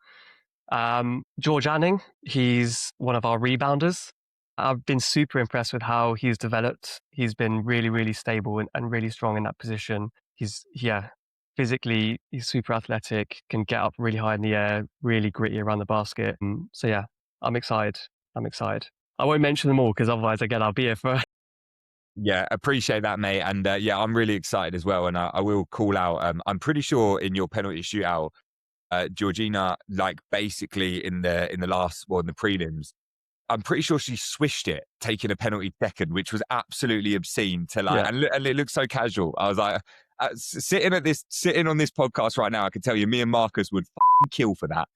Speaker 3: George Anning, he's one of our rebounders. I've been super impressed with how he's developed. He's been really, really stable and really strong in that position. Physically, he's super athletic, can get up really high in the air, really gritty around the basket. So yeah, I'm excited. I won't mention them all because otherwise, again, I'll be here for...
Speaker 1: Yeah, appreciate that, mate. And I'm really excited as well. And I will call out, I'm pretty sure in your penalty shootout, Georgina, basically in the prelims, I'm pretty sure she swished it, taking a penalty second, which was absolutely obscene and it looked so casual. I was like, sitting on this podcast right now, I can tell you, me and Marcus would kill for that.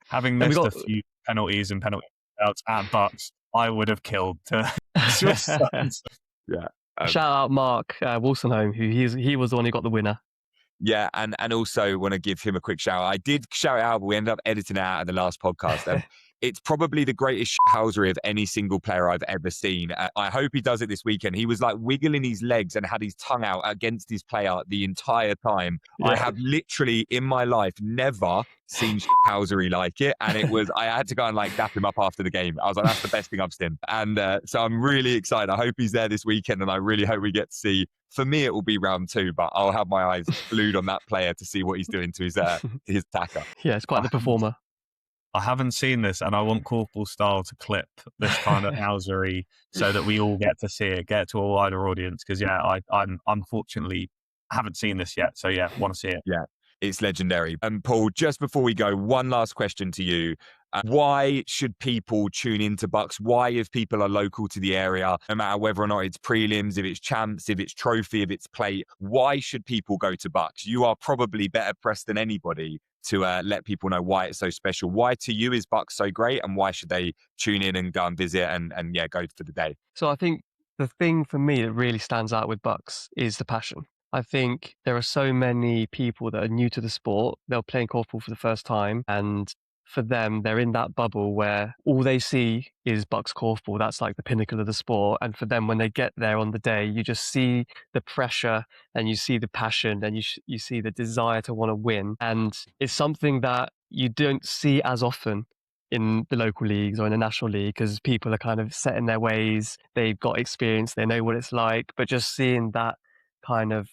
Speaker 2: Having missed a few penalties and penalty outs at BUCS, I would have killed to
Speaker 1: Yeah.
Speaker 3: Shout out Mark Wolstenholme, who he was the one who got the winner.
Speaker 1: Yeah, and also want to give him a quick shout. I did shout it out, but we ended up editing it out at the last podcast. It's probably the greatest shithousery of any single player I've ever seen. I hope he does it this weekend. He was wiggling his legs and had his tongue out against his player the entire time. Yeah. I have literally in my life never seen shithousery like it. And I had to go and dap him up after the game. I was like, that's the best thing I've seen. And so I'm really excited. I hope he's there this weekend and I really hope we get to see. For me, it will be round 2, but I'll have my eyes glued on that player to see what he's doing to his attacker.
Speaker 3: Yeah, it's quite the performer.
Speaker 2: I haven't seen this, and I want Korfball Style to clip this kind of housery so that we all get to see it, get to a wider audience. Because I'm unfortunately haven't seen this yet. So yeah, want to see it.
Speaker 1: Yeah, it's legendary. And Paul, just before we go, one last question to you. Why should people tune into BUCS? Why, if people are local to the area, no matter whether or not it's prelims, if it's champs, if it's trophy, if it's plate, why should people go to BUCS? You are probably better pressed than anybody to let people know why it's so special. Why to you is BUCS so great, and why should they tune in and go and visit and yeah, go for the day?
Speaker 3: So I think the thing for me that really stands out with BUCS is the passion. I think there are so many people that are new to the sport. They're playing korfball for the first time, and for them, they're in that bubble where all they see is BUCS korfball. That's like the pinnacle of the sport. And for them, when they get there on the day, you just see the pressure and you see the passion and you see the desire to want to win. And it's something that you don't see as often in the local leagues or in the national league, because people are kind of set in their ways. They've got experience. They know what it's like. But just seeing that kind of,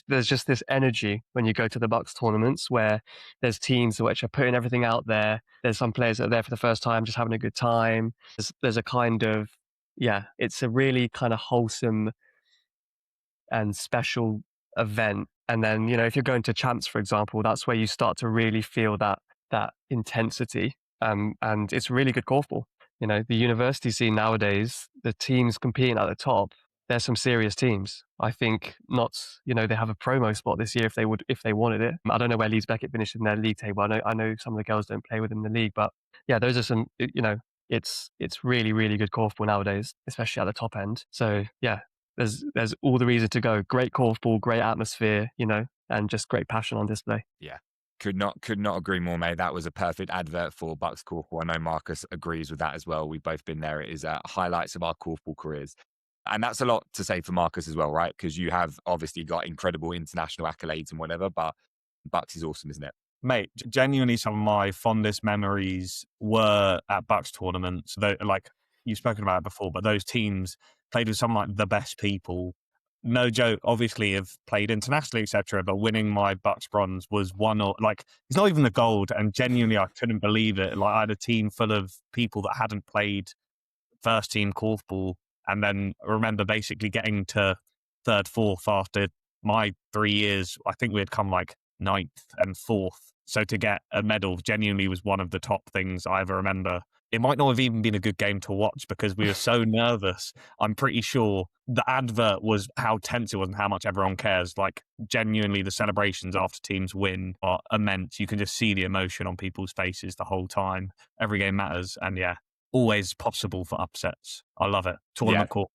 Speaker 3: there's just this energy when you go to the BUCS tournaments where there's teams which are putting everything out there. There's some players that are there for the first time, just having a good time. There's a kind of, yeah, it's a really kind of wholesome and special event. And then, if you're going to champs, for example, that's where you start to really feel that intensity. And it's really good korfball. The university scene nowadays, the teams competing at the top, there's some serious teams. I think not, they have a promo spot this year if they wanted it. I don't know where Leeds Beckett finished in their league table. I know some of the girls don't play within the league, but yeah, those are some, it's really, really good korfball nowadays, especially at the top end. So yeah, there's all the reason to go. Great korfball, great atmosphere, and just great passion on display.
Speaker 1: Yeah. Could not agree more, mate. That was a perfect advert for BUCS Korfball. I know Marcus agrees with that as well. We've both been there. It is highlights of our korfball careers. And that's a lot to say for Marcus as well, right? Because you have obviously got incredible international accolades and whatever, but BUCS is awesome, isn't it?
Speaker 2: Mate, genuinely some of my fondest memories were at BUCS tournaments. Like you've spoken about it before, but those teams played with some like the best people. No joke, obviously have played internationally, etc. But winning my BUCS Bronze was it's not even the gold. And genuinely, I couldn't believe it. Like I had a team full of people that hadn't played first team korfball, and then I remember basically getting to third, fourth after my 3 years. I think we had come like ninth and fourth. So to get a medal genuinely was one of the top things I ever remember. It might not have even been a good game to watch because we were so nervous. I'm pretty sure the advert was how tense it was and how much everyone cares. Like genuinely the celebrations after teams win are immense. You can just see the emotion on people's faces the whole time. Every game matters. And yeah, always possible for upsets. I love it. Tournament court.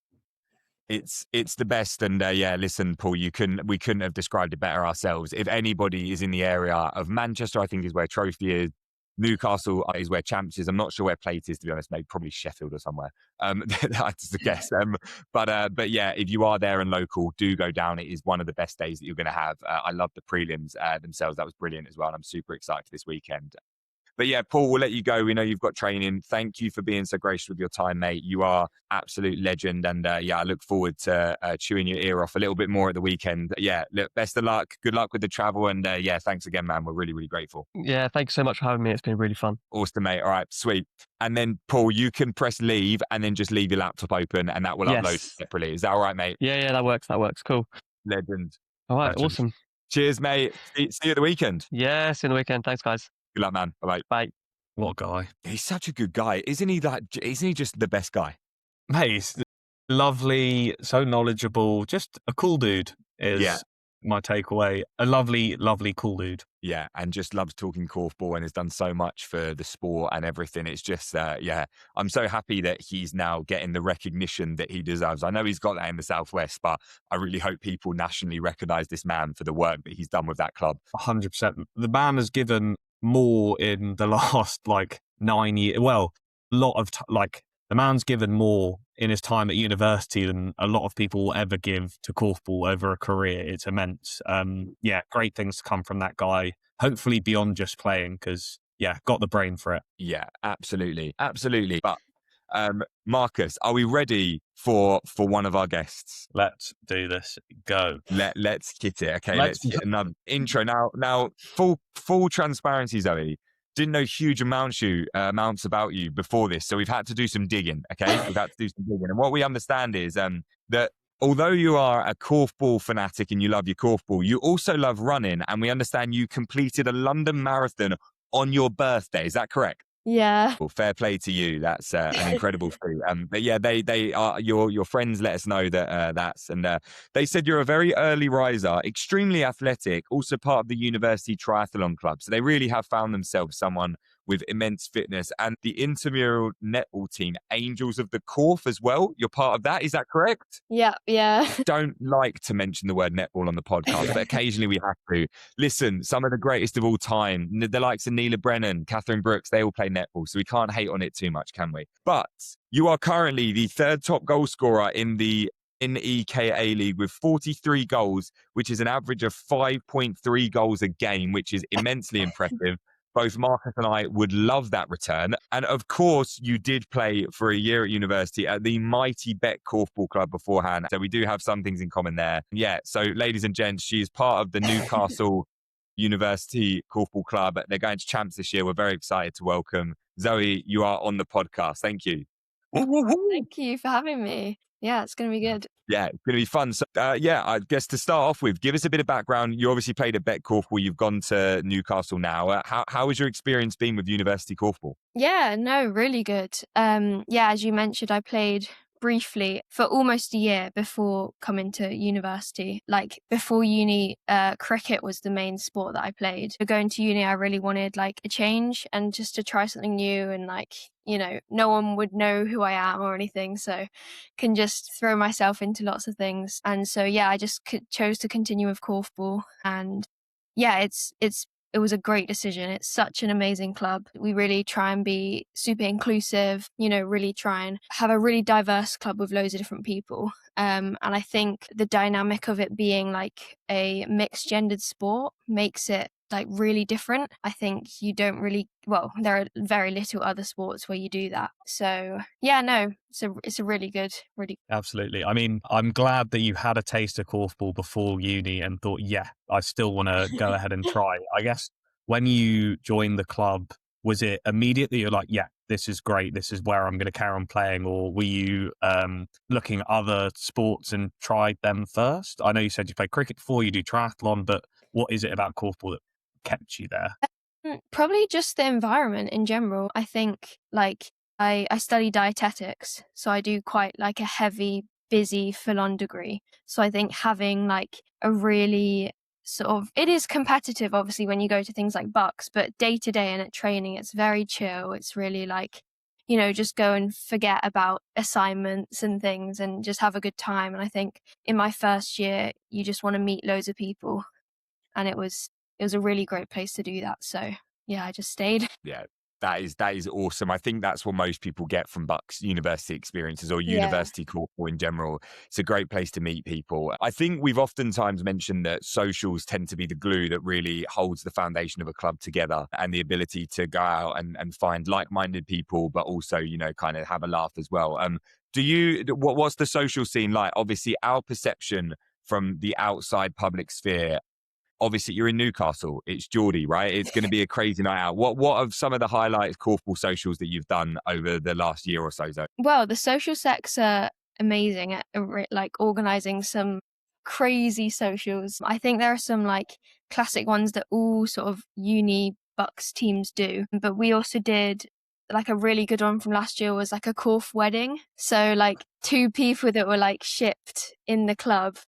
Speaker 1: It's the best. And yeah, listen, Paul, we couldn't have described it better ourselves. If anybody is in the area of Manchester, I think is where Trophy is. Newcastle is where Champs is. I'm not sure where Plate is, to be honest, maybe probably Sheffield or somewhere. That's a guess. But yeah, if you are there and local, do go down. It is one of the best days that you're going to have. I love the prelims themselves. That was brilliant as well. And I'm super excited for this weekend. But yeah, Paul, we'll let you go. We know you've got training. Thank you for being so gracious with your time, mate. You are absolute legend. And yeah, I look forward to chewing your ear off a little bit more at the weekend. Yeah, look, best of luck. Good luck with the travel. And yeah, thanks again, man. We're really, really grateful.
Speaker 3: Yeah, thanks so much for having me. It's been really fun.
Speaker 1: Awesome, mate. All right, sweet. And then, Paul, you can press leave and then just leave your laptop open and that will upload separately. Is that all right, mate?
Speaker 3: Yeah, that works. Cool.
Speaker 1: Legend.
Speaker 3: All right,
Speaker 1: Legend.
Speaker 3: awesome.
Speaker 1: Cheers, mate. See you at the weekend.
Speaker 3: Yeah, see you on the weekend. Thanks, guys.
Speaker 1: Good luck, man. Bye-bye.
Speaker 3: Bye.
Speaker 2: What a guy.
Speaker 1: He's such a good guy. Isn't he just the best guy?
Speaker 2: Mate, he's lovely, so knowledgeable, just a cool dude is my takeaway. A lovely, lovely, cool dude.
Speaker 1: Yeah, and just loves talking korfball and has done so much for the sport and everything. It's just, I'm so happy that he's now getting the recognition that he deserves. I know he's got that in the Southwest, but I really hope people nationally recognise this man for the work that he's done with that club.
Speaker 2: 100%. The man has given more in the last 9 years. Well, a lot of the man's given more in his time at university than a lot of people will ever give to korfball over a career. It's immense. Yeah, great things to come from that guy. Hopefully beyond just playing, because got the brain for it.
Speaker 1: Yeah, absolutely, absolutely. But Marcus, are we ready for one of our guests?
Speaker 2: Let's do this. Go.
Speaker 1: Let's hit it. Okay, let's hit another intro now. Now, full transparency, Zoe. didn't know huge amounts about you before this, so we've had to do some digging. Okay, we've had to do some digging, and what we understand is that although you are a korfball fanatic and you love your korfball, you also love running, and we understand you completed a London Marathon on your birthday. Is that correct?
Speaker 4: Yeah.
Speaker 1: Well, fair play to you. That's an incredible feat. But yeah, they are your friends. Let us know that they said you're a very early riser, extremely athletic, also part of the university triathlon club. So they really have found themselves someone with immense fitness, and the intramural netball team, Angels of the Korf, as well. You're part of that. Is that correct?
Speaker 4: Yeah.
Speaker 1: Don't like to mention the word netball on the podcast, but occasionally we have to. Listen, some of the greatest of all time, the likes of Neela Brennan, Catherine Brooks, they all play netball, so we can't hate on it too much, can we? But you are currently the third top goal scorer in the NEKA League with 43 goals, which is an average of 5.3 goals a game, which is immensely impressive. Both Marcus and I would love that return. And of course, you did play for a year at university at the mighty BET Korfball Club beforehand. So we do have some things in common there. Yeah. So ladies and gents, she is part of the Newcastle University Korfball Club. They're going to CHAMPS this year. We're very excited to welcome Zoe. You are on the podcast. Thank you.
Speaker 4: Thank you for having me. Yeah, it's going to be good.
Speaker 1: Yeah, it's going to be fun. So, yeah, I guess to start off with, give us a bit of background. You obviously played at BET Korfball. You've gone to Newcastle now. How has your experience been with university korfball?
Speaker 4: Yeah, no, really good. Yeah, as you mentioned, I played briefly for almost a year before coming to university. Like before uni, cricket was the main sport that I played. But going to uni, I really wanted like a change and just to try something new, and like, you know, no one would know who I am or anything, so can just throw myself into lots of things. And so yeah, I just chose to continue with korfball, and yeah, it was a great decision. It's such an amazing club. We really try and be super inclusive, you know, really try and have a really diverse club with loads of different people. And I think the dynamic of it being like a mixed gendered sport makes it like really different. I think you don't really, well, there are very little other sports where you do that. So yeah, no, it's a really good, really.
Speaker 2: Absolutely. I mean, I'm glad that you had a taste of korfball before uni and thought, yeah, I still want to go ahead and try. I guess when you joined the club, was it immediately you're like, yeah, this is great, this is where I'm going to carry on playing? Or were you looking at other sports and tried them first? I know you said you played cricket before, you do triathlon, but what is it about korfball that kept you there?
Speaker 4: Probably just the environment in general. I think like I study dietetics, so I do quite like a heavy, busy, full-on degree. So I think having like a really sort of, it is competitive obviously when you go to things like BUCS, but day to day and at training, it's very chill. It's really like, you know, just go and forget about assignments and things and just have a good time. And I think in my first year, you just want to meet loads of people, and it was a really great place to do that. So yeah, I just stayed.
Speaker 1: Yeah, that is awesome. I think that's what most people get from BUCS university experiences or university korfball in general. It's a great place to meet people. I think we've oftentimes mentioned that socials tend to be the glue that really holds the foundation of a club together, and the ability to go out and find like-minded people, but also, you know, kind of have a laugh as well. What's the social scene like? Obviously, our perception from the outside public sphere, obviously you're in Newcastle, it's Geordie, right? It's going to be a crazy night out. What are some of the highlights korfball socials that you've done over the last year or so, Zoe?
Speaker 4: Well, the social secs are amazing at like organizing some crazy socials. I think there are some like classic ones that all sort of uni BUCS teams do, but we also did like a really good one from last year was like a Korf wedding. So like two people that were like shipped in the club.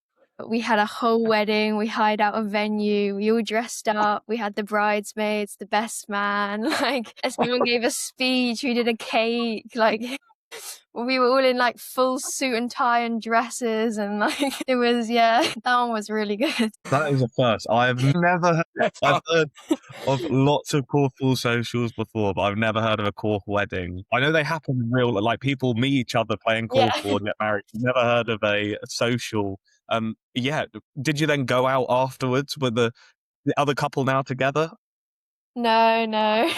Speaker 4: We had a whole wedding. We hired out a venue. We all dressed up. We had the bridesmaids, the best man. Like, everyone gave a speech. We did a cake. Like, we were all in like full suit and tie and dresses, and like it was, yeah, that one was really good.
Speaker 2: That is a first. I've heard of lots of korfball socials before, but I've never heard of a korf wedding. I know they happen in real, like people meet each other playing korfball and get married. I've never heard of a social. Yeah. Did you then go out afterwards with the other couple now together?
Speaker 4: No.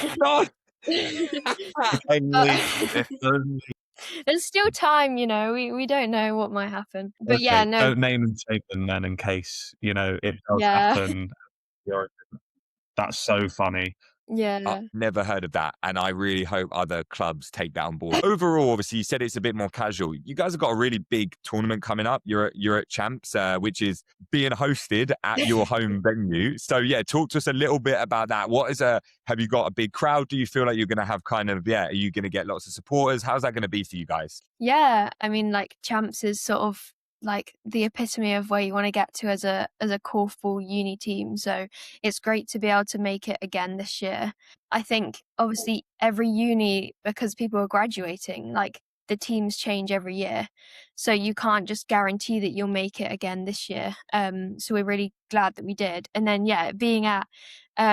Speaker 4: There's still time, you know. We don't know what might happen, but
Speaker 2: okay.
Speaker 4: Yeah, no.
Speaker 2: Don't name and shame them then, in case you know it does happen. That's so funny.
Speaker 4: Yeah.
Speaker 1: Never heard of that. And I really hope other clubs take that on board. Overall, obviously, you said it's a bit more casual. You guys have got a really big tournament coming up. You're at Champs, which is being hosted at your home venue. So yeah, talk to us a little bit about that. Have you got a big crowd? Do you feel like you're going to have are you going to get lots of supporters? How's that going to be for you guys?
Speaker 4: Yeah, I mean, like Champs is sort of like the epitome of where you want to get to as a korfball uni team. So it's great to be able to make it again this year. I think obviously every uni, because people are graduating, like the teams change every year. So you can't just guarantee that you'll make it again this year. So we're really glad that we did. And then being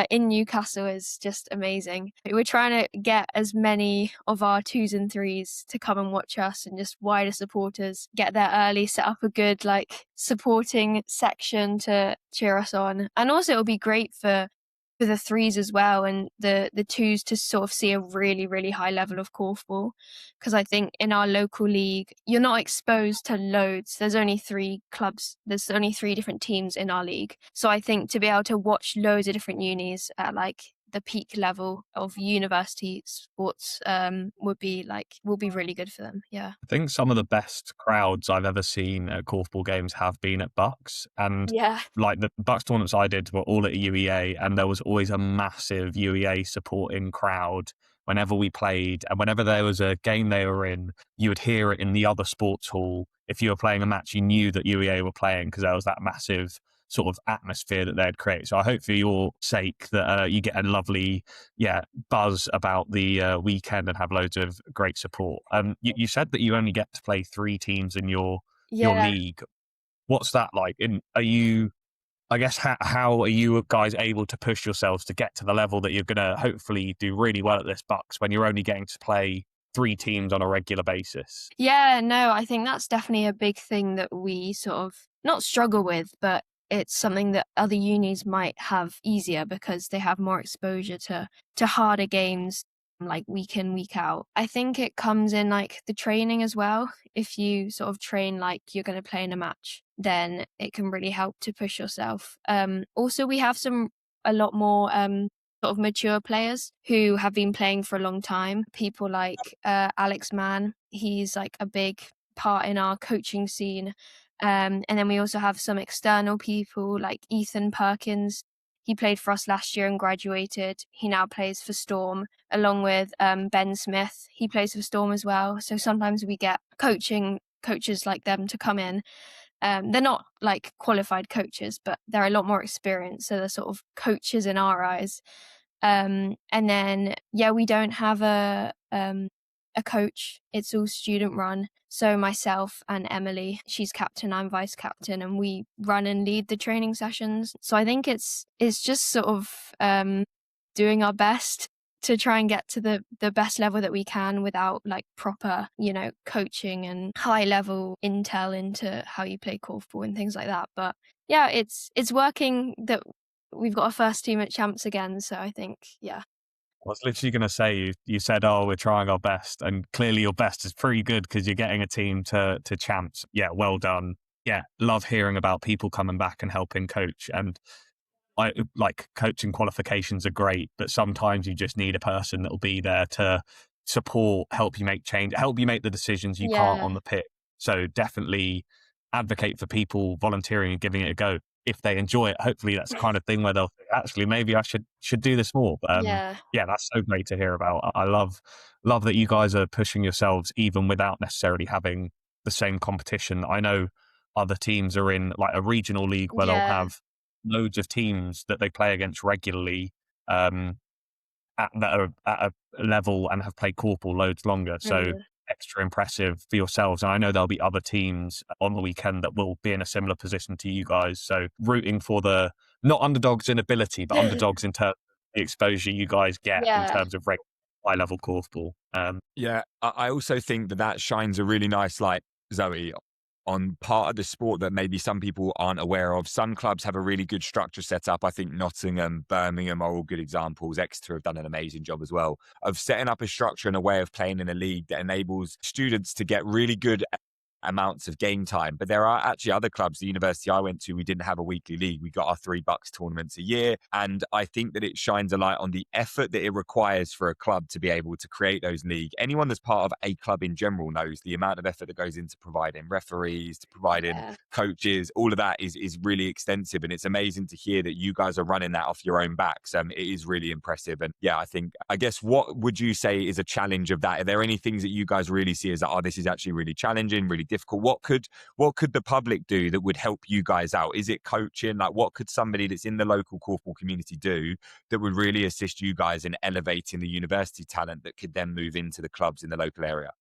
Speaker 4: in Newcastle is just amazing. We're trying to get as many of our 2s and 3s to come and watch us, and just wider supporters get there early, set up a good like supporting section to cheer us on. And also it'll be great for the 3s as well, and the 2s to sort of see a really, really high level of korfball, because I think in our local league you're not exposed to loads. There's only 3 clubs, there's only 3 different teams in our league, so I think to be able to watch loads of different unis at like the peak level of university sports will be really good for them. Yeah,
Speaker 2: I think some of the best crowds I've ever seen at korfball games have been at BUCS, and
Speaker 4: yeah,
Speaker 2: like the BUCS tournaments I did were all at UEA, and there was always a massive UEA supporting crowd whenever we played, and whenever there was a game they were in, you would hear it in the other sports hall. If you were playing a match, you knew that UEA were playing because there was that massive sort of atmosphere that they'd create. So I hope for your sake that you get a lovely buzz about the weekend and have loads of great support. You said that you only get to play 3 teams in your league. What's that like? How are you guys able to push yourselves to get to the level that you're going to hopefully do really well at this BUCS when you're only getting to play 3 teams on a regular basis?
Speaker 4: Yeah, no, I think that's definitely a big thing that we sort of not struggle with, but it's something that other unis might have easier because they have more exposure to harder games like week in, week out. I think it comes in like the training as well. If you sort of train like you're going to play in a match, then it can really help to push yourself. Also, we have a lot more sort of mature players who have been playing for a long time. People like Alex Mann, he's like a big part in our coaching scene. And then we also have some external people like Ethan Perkins. He played for us last year and graduated. He now plays for Storm, along with Ben Smith. He plays for Storm as well. So sometimes we get coaches like them to come in. They're not like qualified coaches, but they're a lot more experienced. So they're sort of coaches in our eyes. And then, we don't have a coach. It's all student run. So myself and Emily, she's captain, I'm vice captain, and we run and lead the training sessions. So I think it's just sort of doing our best to try and get to the best level that we can without like proper, coaching and high level intel into how you play korfball and things like that. But yeah, it's working that we've got a first team at Champs again. So I think, yeah.
Speaker 2: I was literally going to say, you said, we're trying our best, and clearly your best is pretty good because you're getting a team to Champs. Yeah, well done. Yeah, love hearing about people coming back and helping coach. And I like coaching qualifications are great, but sometimes you just need a person that will be there to support, help you make change, help you make the decisions you can't on the pitch. So definitely advocate for people volunteering and giving it a go. If they enjoy it, hopefully that's the kind of thing where they'll think, actually, maybe I should do this more. But that's so great to hear about. I love that you guys are pushing yourselves even without necessarily having the same competition. I know other teams are in like a regional league where they'll have loads of teams that they play against regularly that are at a level and have played korfball loads longer. So extra impressive for yourselves. And I know there'll be other teams on the weekend that will be in a similar position to you guys. So rooting for the, not underdogs in ability, but underdogs in terms of the exposure you guys get in terms of high level korfball.
Speaker 1: I also think that shines a really nice light, Zoe, on part of the sport that maybe some people aren't aware of. Some clubs have a really good structure set up. I think Nottingham, Birmingham are all good examples. Exeter have done an amazing job as well of setting up a structure and a way of playing in a league that enables students to get really good amounts of game time. But there are actually other clubs. The university I went to, we didn't have a weekly league. We got our 3 BUCS tournaments a year. And I think that it shines a light on the effort that it requires for a club to be able to create those leagues. Anyone that's part of a club in general knows the amount of effort that goes into providing referees, to providing coaches. All of that is really extensive. And it's amazing to hear that you guys are running that off your own backs. It is really impressive. And yeah, I guess what would you say is a challenge of that? Are there any things that you guys really see as, oh, this is actually really challenging, really difficult? What could the public do that would help you guys out? Is it coaching? Like, what could somebody that's in the local korfball community do that would really assist you guys in elevating the university talent that could then move into the clubs in the local area?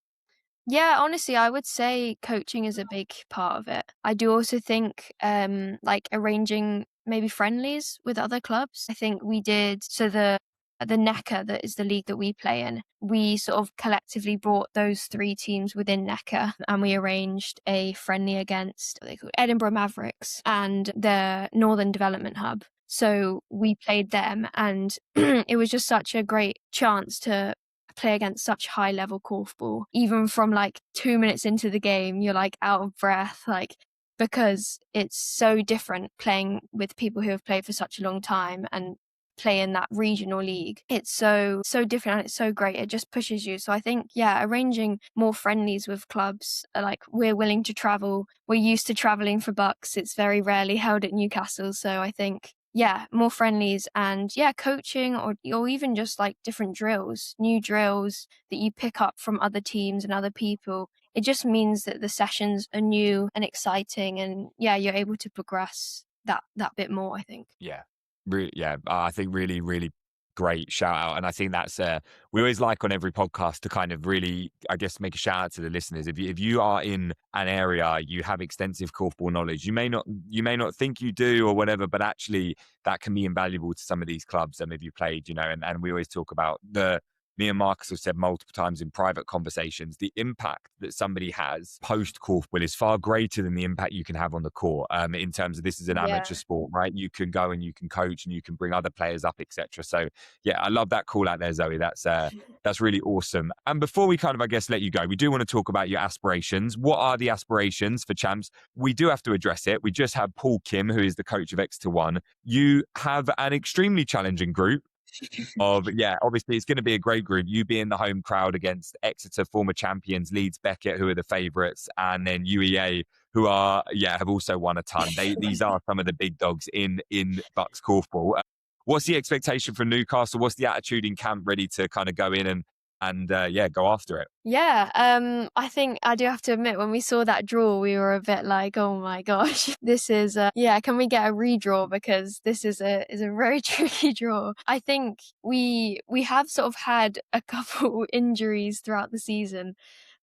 Speaker 4: Yeah, honestly, I would say coaching is a big part of it. I do also think like arranging maybe friendlies with other clubs. I think we did, so the Necker, that is the league that we play in, we sort of collectively brought those 3 teams within Necker and we arranged a friendly against what they call Edinburgh Mavericks and the Northern Development Hub. So we played them and it was just such a great chance to play against such high level korfball. Even from like 2 minutes into the game, you're like out of breath, like, because it's so different playing with people who have played for such a long time and play in that regional league. It's so different and it's so great. It just pushes you. So I think, yeah, arranging more friendlies with clubs, like we're willing to travel. We're used to traveling for BUCS. It's very rarely held at Newcastle. So I think, yeah, more friendlies and yeah, coaching or even just like different drills, new drills that you pick up from other teams and other people. It just means that the sessions are new and exciting and yeah, you're able to progress that bit more, I think.
Speaker 1: Yeah. I think really, really great shout out. And I think that's we always like on every podcast to kind of really, I guess, make a shout out to the listeners. If you are in an area, you have extensive korfball knowledge, you may not think you do or whatever, but actually that can be invaluable to some of these clubs. And if you played, and we always talk about me and Marcus have said multiple times in private conversations, the impact that somebody has post korfball is far greater than the impact you can have on the court. In terms of, this is an amateur sport, right? You can go and you can coach and you can bring other players up, etc. So yeah, I love that call out there, Zoe. That's really awesome. And before we kind of, I guess, let you go, we do want to talk about your aspirations. What are the aspirations for Champs? We do have to address it. We just had Paul Kim, who is the coach of Exeter 1. You have an extremely challenging group. Obviously it's going to be a great group. You being the home crowd against Exeter, former champions, Leeds Beckett, who are the favourites, and then UEA, who have also won a ton. These are some of the big dogs in BUCS Korfball. What's the expectation from Newcastle? What's the attitude in camp, ready to kind of go in and go after it?
Speaker 4: Yeah, I think I do have to admit, when we saw that draw, we were a bit like, oh my gosh, this is, can we get a redraw? Because this is a very tricky draw. I think we have sort of had a couple injuries throughout the season.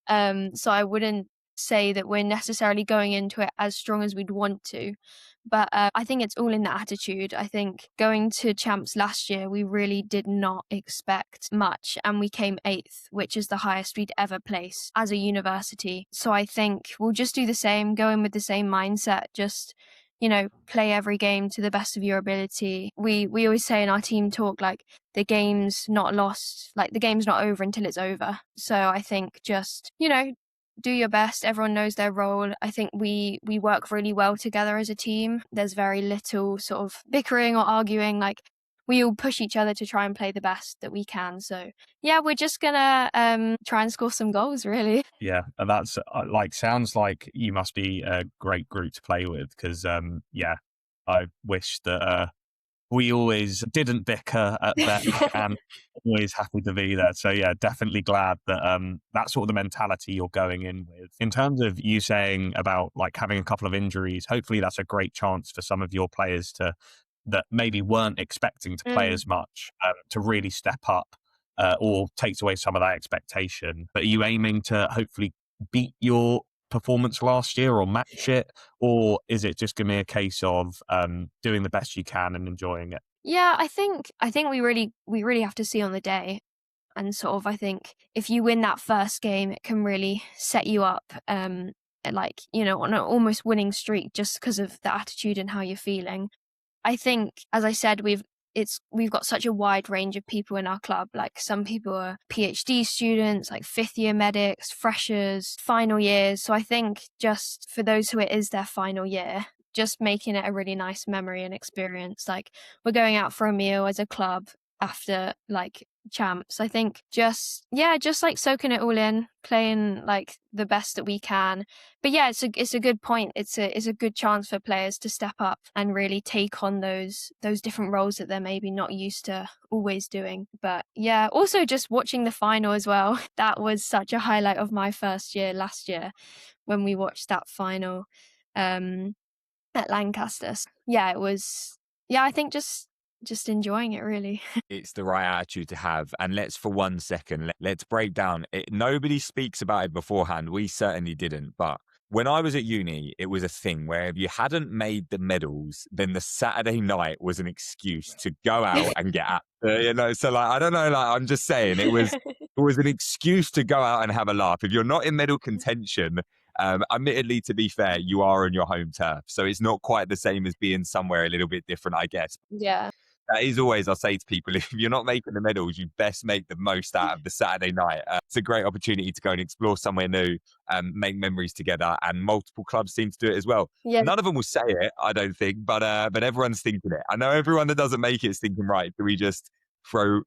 Speaker 4: So I wouldn't say that we're necessarily going into it as strong as we'd want to. But I think it's all in the attitude. I think going to Champs last year, we really did not expect much. And we came 8th, which is the highest we'd ever placed as a university. So I think we'll just do the same, go in with the same mindset, just, play every game to the best of your ability. We always say in our team talk, like, the game's not lost, like the game's not over until it's over. So I think just, do your best. Everyone knows their role. I think we work really well together as a team. There's very little sort of bickering or arguing. Like, we all push each other to try and play the best that we can. So yeah, we're just gonna try and score some goals, really.
Speaker 2: Yeah, and that's sounds like you must be a great group to play with, because I wish that we always didn't bicker at Beck and always happy to be there. So yeah, definitely glad that that's sort of the mentality you're going in with. In terms of you saying about like having a couple of injuries, hopefully that's a great chance for some of your players that maybe weren't expecting to play as much to really step up or takes away some of that expectation. But are you aiming to hopefully beat your performance last year or match it, or is it just going to be a case of doing the best you can and enjoying it?
Speaker 4: Yeah, I think we really have to see on the day, and sort of, I think if you win that first game, it can really set you up on an almost winning streak, just because of the attitude and how you're feeling. I think, as I said, we've we've got such a wide range of people in our club. Like some people are PhD students, like 5th year medics, freshers, final years. So I think just for those who it is their final year, just making it a really nice memory and experience. Like we're going out for a meal as a club after like champs. I think just like soaking it all in, playing like the best that we can. But yeah, it's a good point. It's a good chance for players to step up and really take on those different roles that they're maybe not used to always doing. But yeah, also just watching the final as well. That was such a highlight of my first year last year when we watched that final at Lancaster. Yeah, it was. Yeah, I think just enjoying it really.
Speaker 1: It's the right attitude to have. And let's for 1 second, let's break down it. Nobody speaks about it beforehand. We certainly didn't. But when I was at uni, it was a thing where if you hadn't made the medals, then the Saturday night was an excuse to go out and get at, so like, I don't know, like, I'm just saying it was an excuse to go out and have a laugh. If you're not in medal contention, admittedly, to be fair, you are on your home turf. So it's not quite the same as being somewhere a little bit different, I guess.
Speaker 4: Yeah.
Speaker 1: That is always, I'll say to people, if you're not making the medals, you best make the most out of the Saturday night. It's a great opportunity to go and explore somewhere new, make memories together, and multiple clubs seem to do it as well.
Speaker 4: Yeah.
Speaker 1: None of them will say it, I don't think, but everyone's thinking it. I know everyone that doesn't make it is thinking, right, do we just throw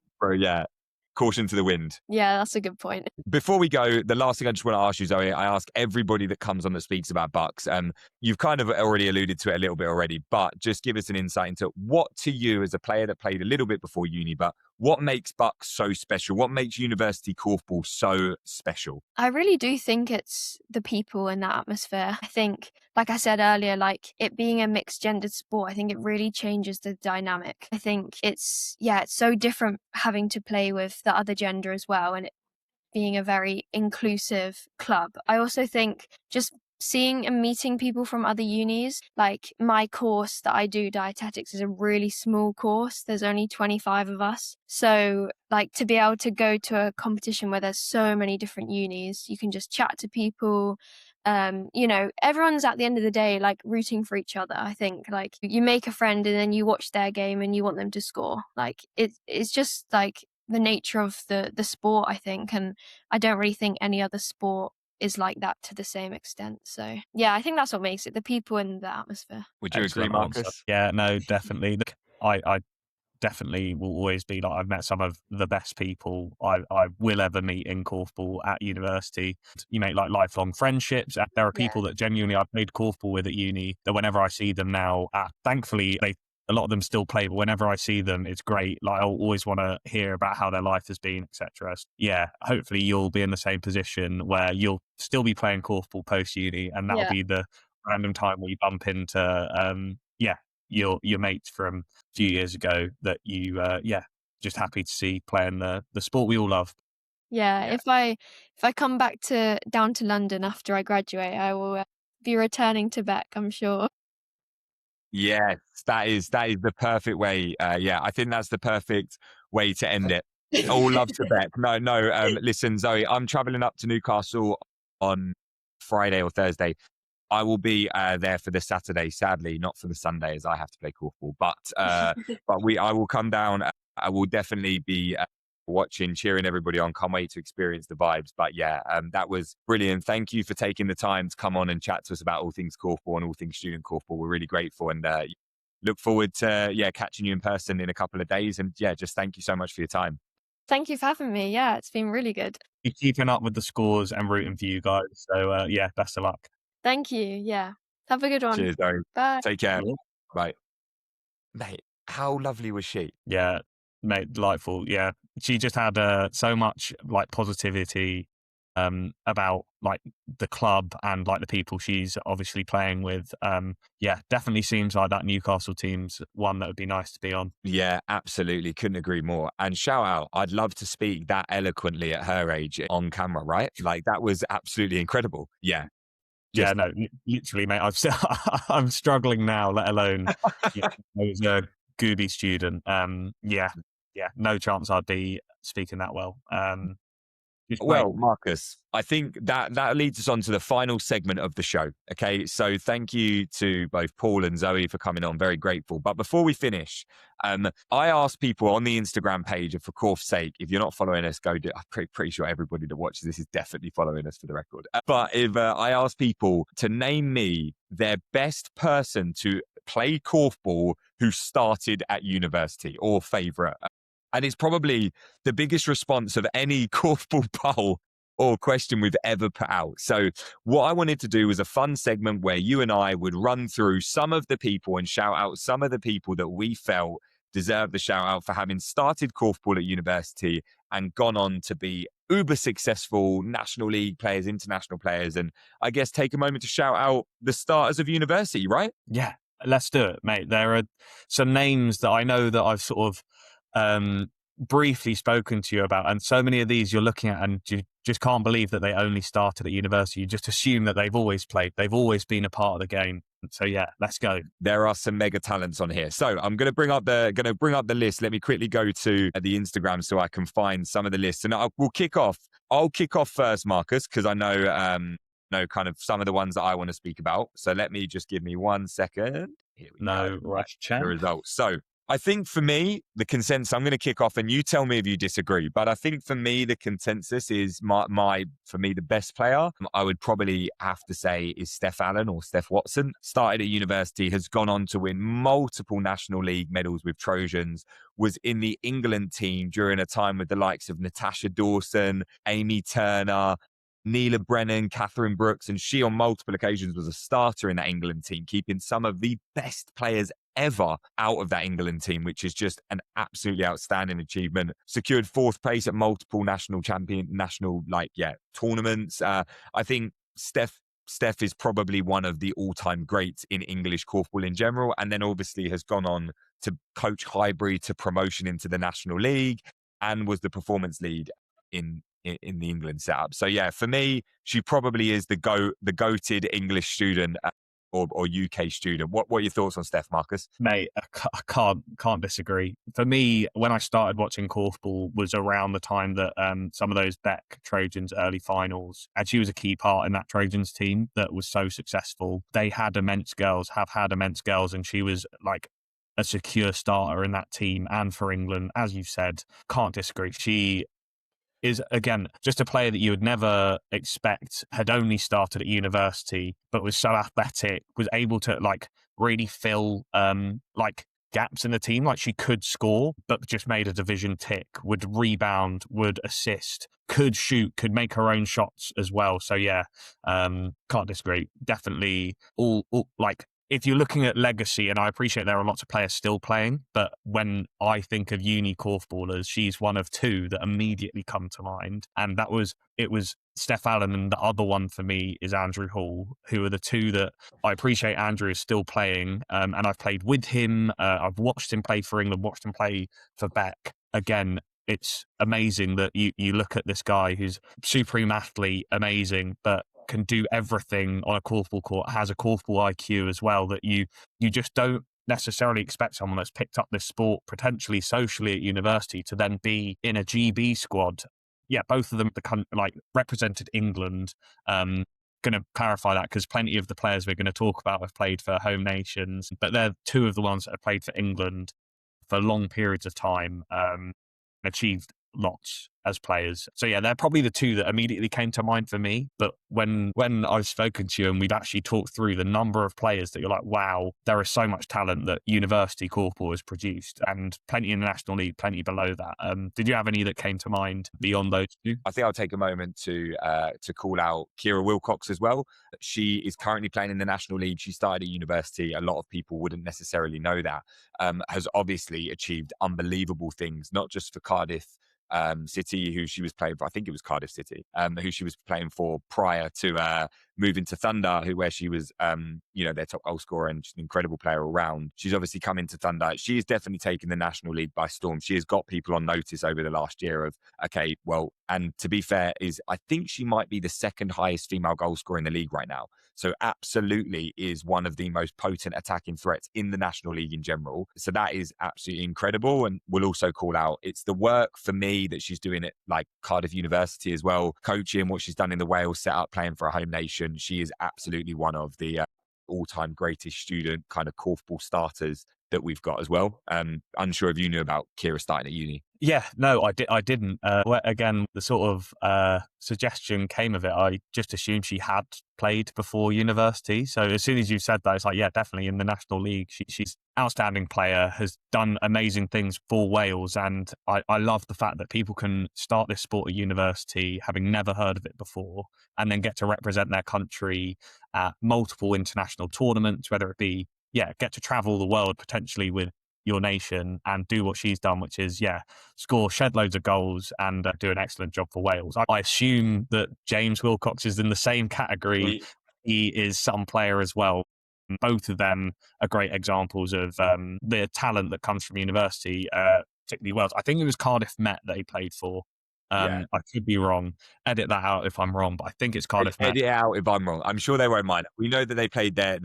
Speaker 1: caution to the wind?
Speaker 4: Yeah, that's a good point.
Speaker 1: Before we go, the last thing I just want to ask you, Zoe, I ask everybody that comes on that speaks about BUCS. You've kind of already alluded to it a little bit already, but just give us an insight into what to you as a player that played a little bit before uni, but what makes BUCS so special? What makes university korfball so special?
Speaker 4: I really do think it's the people and that atmosphere. I think, like I said earlier, like it being a mixed gendered sport, I think it really changes the dynamic. I think it's so different having to play with the other gender as well, and it being a very inclusive club. I also think just seeing and meeting people from other unis, like my course that I do, dietetics, is a really small course. There's only 25 of us. So like to be able to go to a competition where there's so many different unis, you can just chat to people. Everyone's at the end of the day like rooting for each other. I think like you make a friend and then you watch their game and you want them to score. Like it's just like the nature of the sport, I think, and I don't really think any other sport is like that to the same extent. So yeah, I think that's what makes it, the people and the atmosphere.
Speaker 1: Would you agree, Marcus?
Speaker 2: Yeah, no, definitely. I definitely will always be like, I've met some of the best people I will ever meet in korfball at university. You make like lifelong friendships. There are people that genuinely I played korfball with at uni that whenever I see them now, thankfully a lot of them still play, but whenever I see them, it's great. Like I'll always want to hear about how their life has been, etc. Yeah, hopefully you'll be in the same position where you'll still be playing korfball post uni, and that'll be the random time where you bump into your mates from a few years ago that you just happy to see playing the sport we all love.
Speaker 4: Yeah. If I come back down to London after I graduate, I will be returning to Beck, I'm sure.
Speaker 1: Yes, that is the perfect way. I think that's the perfect way to end it. All love to Beck. No. Listen, Zoe, I'm traveling up to Newcastle on Friday or Thursday. I will be there for the Saturday, sadly, not for the Sunday, as I have to play korfball. But I will come down. I will definitely be watching, cheering everybody on. Can't wait to experience the vibes. But that was brilliant. Thank you for taking the time to come on and chat to us about all things korfball and all things student korfball. We're really grateful and look forward to catching you in person in a couple of days. And just thank you so much for your time.
Speaker 4: Thank you for having me. Yeah, it's been really good.
Speaker 2: You're keeping up with the scores and rooting for you guys. So best of luck.
Speaker 4: Thank you. Yeah. Have a good one.
Speaker 1: Cheers, Zoe.
Speaker 4: Bye.
Speaker 1: Take care. Bye. Mate, how lovely was she?
Speaker 2: Yeah, mate, delightful. Yeah, she just had so much like positivity about like the club and like the people she's obviously playing with. Definitely seems like that Newcastle team's one that would be nice to be on. Yeah,
Speaker 1: absolutely. Couldn't agree more. And shout out, I'd love to speak that eloquently at her age on camera, right? Like that was absolutely incredible. Yeah.
Speaker 2: No, literally, mate. I'm struggling now, let alone I was a Gooby student. No chance I'd be speaking that well. Just wait.
Speaker 1: Well, Marcus, I think that leads us on to the final segment of the show. Okay, so thank you to both Paul and Zoe for coming on. Very grateful. But before we finish, I asked people on the Instagram page, for Korf's sake, if you're not following us, go do. I'm pretty sure everybody that watches this is definitely following us for the record. But if I asked people to name me their best person to play korfball who started at university or favourite. And it's probably the biggest response of any korfball poll or question we've ever put out. So what I wanted to do was a fun segment where you and I would run through some of the people and shout out some of the people that we felt deserve the shout out for having started korfball at university and gone on to be uber successful national league players, international players, and I guess take a moment to shout out the starters of university, right?
Speaker 2: Yeah, let's do it, mate. There are some names that I know that I've sort of briefly spoken to you about, and so many of these you're looking at and you just can't believe that they only started at university. You just assume that they've always played, they've always been a part of the game. So yeah, let's go.
Speaker 1: There are some mega talents on here. So I'm going to bring up the list. Let me quickly go to the Instagram so I can find some of the lists, and we'll kick off. I'll kick off first, Marcus, because I know kind of some of the ones that I want to speak about. So let me just give me 1 second. Here we go.
Speaker 2: Rush, champ.
Speaker 1: The results. So I think for me, the consensus, I'm going to kick off and you tell me if you disagree, but I think for me, the consensus is for me, the best player, I would probably have to say is Steph Allen or Steph Watson. Started at university, has gone on to win multiple National League medals with Trojans, was in the England team during a time with the likes of Natasha Dawson, Amy Turner, Neela Brennan, Catherine Brooks, and she on multiple occasions was a starter in that England team, keeping some of the best players ever out of that England team, which is just an absolutely outstanding achievement. Secured 4th place at multiple tournaments. I think Steph is probably one of the all-time greats in English korfball in general, and then obviously has gone on to coach Highbury to promotion into the National League and was the performance lead in the England setup. So yeah, for me, she probably is the goated English student or UK student. What are your thoughts on Steph, Marcus?
Speaker 2: Mate, I can't disagree. For me, when I started watching korfball was around the time that some of those Beck Trojans early finals, and she was a key part in that Trojans team that was so successful. They had immense girls, and she was like a secure starter in that team and for England, as you said. Can't disagree. She is, again, just a player that you would never expect, had only started at university, but was so athletic, was able to like really fill gaps in the team. Like she could score, but just made a division tick, would rebound, would assist, could shoot, could make her own shots as well. So yeah, can't disagree. Definitely all like, if you're looking at legacy, and I appreciate there are lots of players still playing, but when I think of uni korfballers, she's one of 2 that immediately come to mind. And it was Steph Allen, and the other one for me is Andrew Hall, who are the 2 that I appreciate. Andrew is still playing, and I've played with him. I've watched him play for England, watched him play for Beck. Again, it's amazing that you look at this guy who's supreme athlete, amazing, but can do everything on a korfball court, has a korfball IQ as well, that you just don't necessarily expect someone that's picked up this sport potentially socially at university to then be in a GB squad. Yeah, both of them represented England. Going to clarify that because plenty of the players we're going to talk about have played for home nations, but they're 2 of the ones that have played for England for long periods of time, achieved lots as players. So yeah, they're probably the 2 that immediately came to mind for me. But when I've spoken to you and we've actually talked through the number of players that you're like, wow, there is so much talent that university korfball has produced, and plenty in the National League, plenty below that. Did you have any that came to mind beyond those 2?
Speaker 1: I think I'll take a moment to call out Kira Wilcox as well. She is currently playing in the National League. She started at university. A lot of people wouldn't necessarily know that. Has obviously achieved unbelievable things, not just for Cardiff City, who she was playing for. I think it was Cardiff City, who she was playing for prior to moving to Thunder, where she was, their top goal scorer and just an incredible player all round. She's obviously come into Thunder. She has definitely taken the National League by storm. She has got people on notice over the last year of, okay, well, And to be fair, I think she might be the second highest female goal scorer in the league right now. So absolutely is one of the most potent attacking threats in the National League in general. So that is absolutely incredible. And we'll also call out, it's the work for me that she's doing at like Cardiff University as well, coaching, what she's done in the Wales setup, playing for a home nation. She is absolutely one of the all-time greatest student kind of korfball starters that we've got as well. Unsure if you knew about Kira starting at uni.
Speaker 2: Yeah, no, I didn't. Again, the sort of suggestion came of it. I just assumed she had played before university. So as soon as you said that, it's like, yeah, definitely in the National League. She's an outstanding player, has done amazing things for Wales. And I love the fact that people can start this sport at university, having never heard of it before, and then get to represent their country at multiple international tournaments, whether it be, get to travel the world potentially with your nation and do what she's done, which is, score shed loads of goals and do an excellent job for Wales. I assume that James Wilcox is in the same category. He is some player as well. Both of them are great examples of the talent that comes from university, particularly Wales. I think it was Cardiff Met that he played for. I could be wrong. Edit that out if I'm wrong, but I think it's Cardiff Met.
Speaker 1: Edit it out if I'm wrong. I'm sure they won't mind. We know that they played their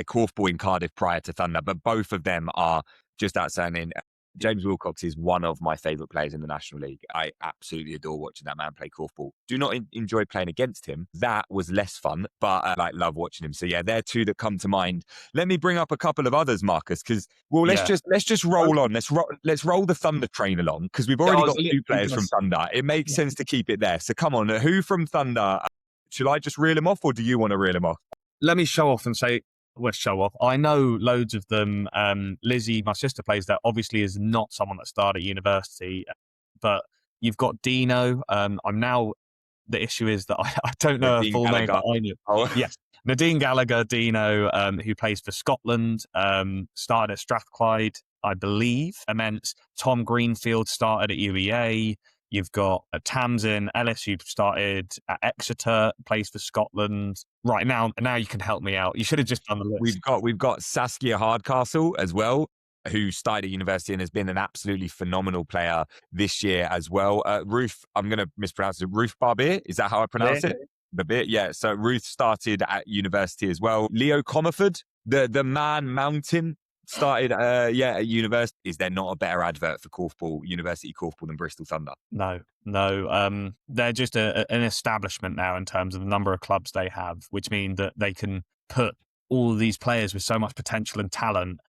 Speaker 1: korfball in Cardiff prior to Thunder, but both of them are just outstanding. James Wilcox is one of my favourite players in the National League. I absolutely adore watching that man play korfball. Do not enjoy playing against him. That was less fun, but I love watching him. So they're two that come to mind. Let me bring up a couple of others, Marcus, because let's just roll on. Let's roll the Thunder train along, because we've already got two players from Thunder. It makes sense to keep it there. So come on, who from Thunder? Should I just reel him off, or do you want to reel him off?
Speaker 2: Let me show off and say. Let's show off. I know loads of them. Lizzie, my sister, plays there. Obviously, is not someone that started at university, but you've got Dino. The issue is that I don't know her full name, but I knew. Oh. Yes, Nadine Gallagher, Dino, who plays for Scotland, started at Strathclyde, I believe. Immense. Tom Greenfield started at UEA. You've got Tamsin Ellis, who started at Exeter, plays for Scotland. Right now you can help me out. You should have just done the list.
Speaker 1: We've got Saskia Hardcastle as well, who started at university and has been an absolutely phenomenal player this year as well. Ruth, I'm going to mispronounce it. Ruth Barbier, is that how I pronounce it? Barbier, yeah. So Ruth started at university as well. Leo Comerford, the man mountain, started at university. Is there not a better advert for korfball, university korfball, than Bristol Thunder?
Speaker 2: No. They're just an establishment now in terms of the number of clubs they have, which mean that they can put all of these players with so much potential and talent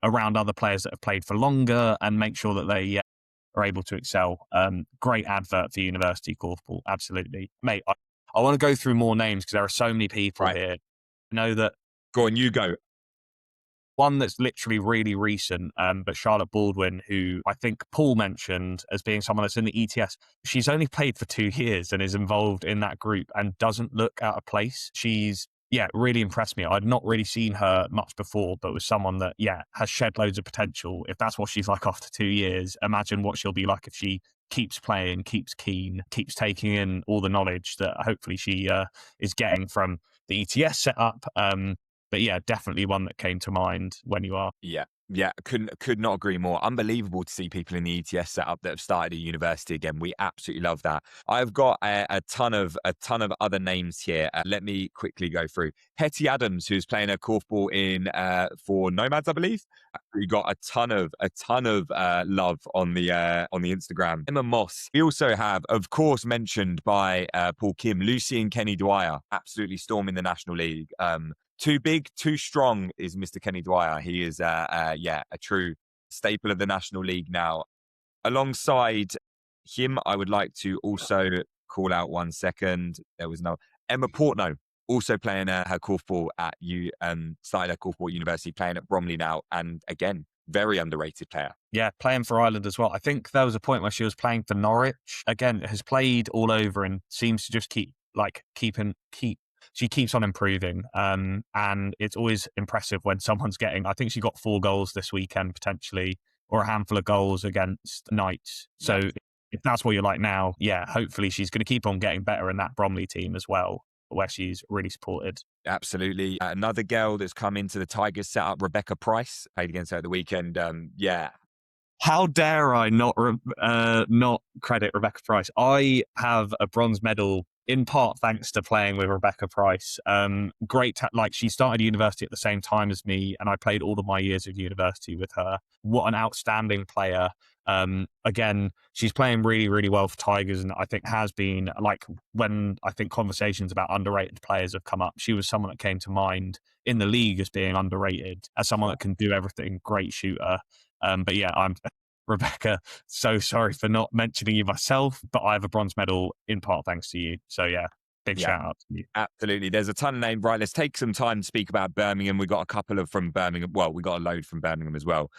Speaker 2: around other players that have played for longer and make sure that they are able to excel. Great advert for university korfball, absolutely. Mate, I want to go through more names because there are so many people here. I know that.
Speaker 1: Go on, you go.
Speaker 2: One that's literally really recent, but Charlotte Baldwin, who I think Paul mentioned as being someone that's in the ETS. She's only played for 2 years and is involved in that group and doesn't look out of place. She's, really impressed me. I'd not really seen her much before, but was someone that, has shed loads of potential. If that's what she's like after 2 years, imagine what she'll be like if she keeps playing, keeps keen, keeps taking in all the knowledge that hopefully she is getting from the ETS setup. But definitely one that came to mind when you are.
Speaker 1: Yeah, could not agree more. Unbelievable to see people in the ETS setup that have started at university again. We absolutely love that. I've got a ton of other names here. Let me quickly go through. Hetty Adams, who's playing a korfball in for Nomads, I believe. We got a ton of love on the Instagram. Emma Moss. We also have, of course, mentioned by Paul Kim, Lucy and Kenny Dwyer, absolutely storming the National League. Too big, too strong is Mr. Kenny Dwyer. He is, a true staple of the National League now. Alongside him, I would like to also call out one second. There was Emma Portnow, also playing her korfball at started her korfball at university, playing at Bromley now, and again, very underrated player.
Speaker 2: Yeah, playing for Ireland as well. I think there was a point where she was playing for Norwich. Again, has played all over and seems to just she keeps on improving. And it's always impressive when someone's getting, I think she got 4 goals this weekend potentially, or a handful of goals against Knights. So if that's what you're like now, hopefully she's going to keep on getting better in that Bromley team as well, where she's really supported.
Speaker 1: Absolutely. Another girl that's come into the Tigers setup, Rebecca Price, played against her at the weekend.
Speaker 2: How dare I not credit Rebecca Price? I have a bronze medal in part thanks to playing with Rebecca Price. Like she started university at the same time as me, and I played all of my years of university with her. What an outstanding player! Again, she's playing really, really well for Tigers, and I think has been, like, when I think conversations about underrated players have come up, she was someone that came to mind in the league as being underrated, as someone that can do everything. Great shooter. But yeah, I'm Rebecca, so sorry for not mentioning you myself, but I have a bronze medal in part thanks to you. So yeah, big shout out to you.
Speaker 1: Absolutely. There's a ton of names. Right, let's take some time to speak about Birmingham. We got a couple of from Birmingham. Well, we got a load from Birmingham as well.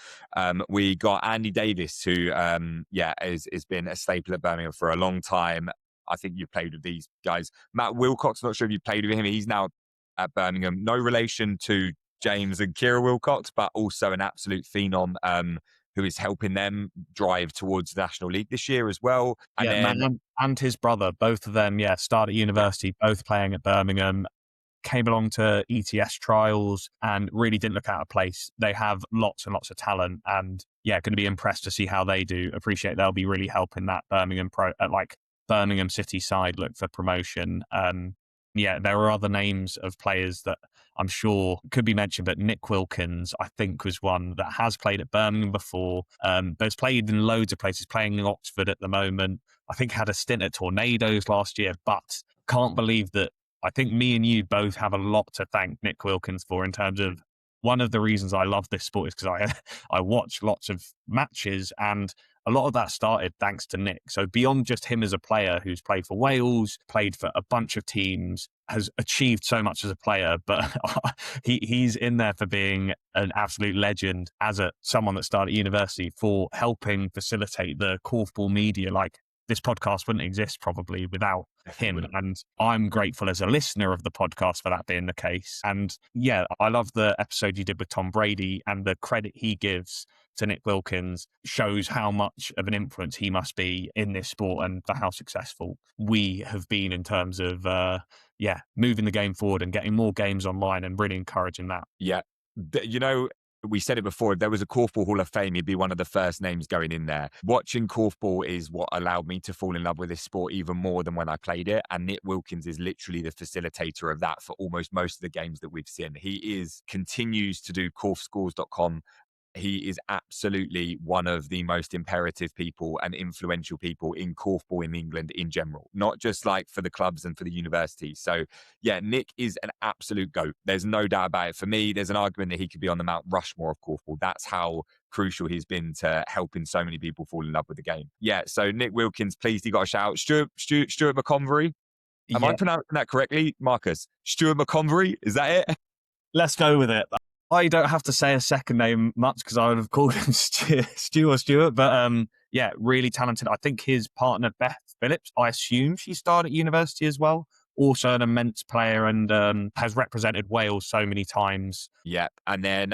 Speaker 1: We got Andy Davis, who has been a staple at Birmingham for a long time. I think you've played with these guys. Matt Wilcox, not sure if you played with him. He's now at Birmingham. No relation to James and Kira Wilcox, but also an absolute phenom. Who is helping them drive towards the National League this year as well.
Speaker 2: And his brother, both of them, started at university, both playing at Birmingham, came along to ETS trials and really didn't look out of place. They have lots and lots of talent, and going to be impressed to see how they do. Appreciate they'll be really helping that Birmingham City side look for promotion. There are other names of players that I'm sure could be mentioned, but Nick Wilkins, I think, was one that has played at Birmingham before, but has played in loads of places, playing in Oxford at the moment. I think had a stint at Tornadoes last year, but can't believe that. I think me and you both have a lot to thank Nick Wilkins for, in terms of one of the reasons I love this sport is because I watch lots of matches, and a lot of that started thanks to Nick. So beyond just him as a player who's played for Wales, played for a bunch of teams, has achieved so much as a player, but he's in there for being an absolute legend as someone that started at university, for helping facilitate the Korfball media. Like, this podcast wouldn't exist probably without him. And I'm grateful as a listener of the podcast for that being the case. And I love the episode you did with Tom Brady, and the credit he gives to Nick Wilkins shows how much of an influence he must be in this sport, and for how successful we have been in terms of, moving the game forward and getting more games online, and really encouraging that.
Speaker 1: Yeah. We said it before, if there was a Korfball Hall of Fame, he'd be one of the first names going in there. Watching Korfball is what allowed me to fall in love with this sport even more than when I played it. And Nick Wilkins is literally the facilitator of that for almost most of the games that we've seen. He continues to do korfschools.com. He is absolutely one of the most imperative people and influential people in Korfball in England in general, not just like for the clubs and for the universities. So Nick is an absolute GOAT. There's no doubt about it. For me, there's an argument that he could be on the Mount Rushmore of Korfball. That's how crucial he's been to helping so many people fall in love with the game. So Nick Wilkins, please, you got a shout out. Stuart McConvery. Am I pronouncing that correctly, Marcus? Stuart McConvery, is that it?
Speaker 2: Let's go with it. I don't have to say a second name much because I would have called him Stu or Stuart, but really talented. I think his partner, Beth Phillips, I assume she started at university as well. Also an immense player, and has represented Wales so many times.
Speaker 1: Yeah, and then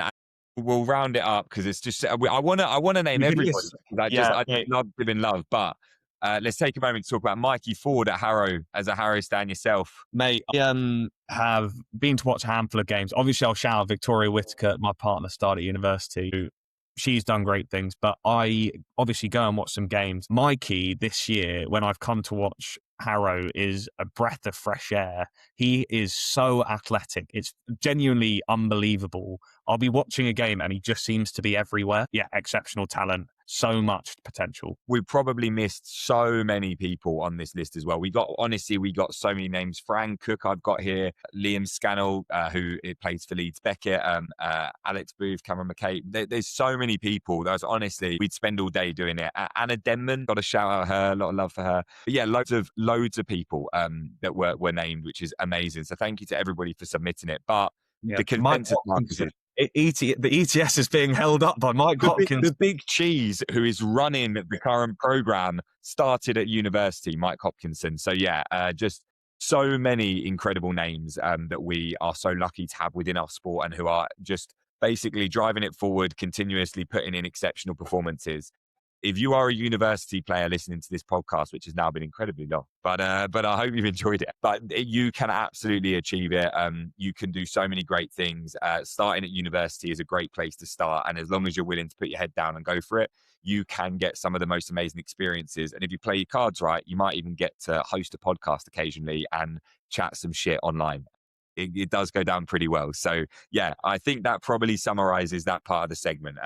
Speaker 1: we'll round it up because it's just I want to name everybody. I just love giving love, but let's take a moment to talk about Mikey Ford at Harrow as a Harrow stan yourself.
Speaker 2: Mate, I have been to watch a handful of games. Obviously, I'll shout out Victoria Whittaker, my partner, started at university. She's done great things, but I obviously go and watch some games. Mikey, this year, when I've come to watch Harrow, is a breath of fresh air. He is so athletic. It's genuinely unbelievable. I'll be watching a game and he just seems to be everywhere. Yeah, exceptional talent. So much potential.
Speaker 1: We probably missed so many people on this list as well. We got so many names. Fran Cook, I've got here. Liam Scannell, who plays for Leeds Beckett. Alex Booth, Cameron McKay. There's so many people. Honestly, we'd spend all day doing it. Anna Denman, got to shout out her. A lot of love for her. But loads of people that were named, which is amazing. So thank you to everybody for submitting it. But the consensus
Speaker 2: the ETS is being held up by Mike Hopkins.
Speaker 1: The big cheese who is running the current program started at university, Mike Hopkinson. So just so many incredible names that we are so lucky to have within our sport, and who are just basically driving it forward, continuously putting in exceptional performances. if you are a university player listening to this podcast, which has now been incredibly long, but I hope you've enjoyed it. But you can absolutely achieve it. You can do so many great things. Starting at university is a great place to start. And as long as you're willing to put your head down and go for it, you can get some of the most amazing experiences. And if you play your cards right, you might even get to host a podcast occasionally and chat some shit online. It does go down pretty well. So yeah, I think that probably summarizes that part of the segment.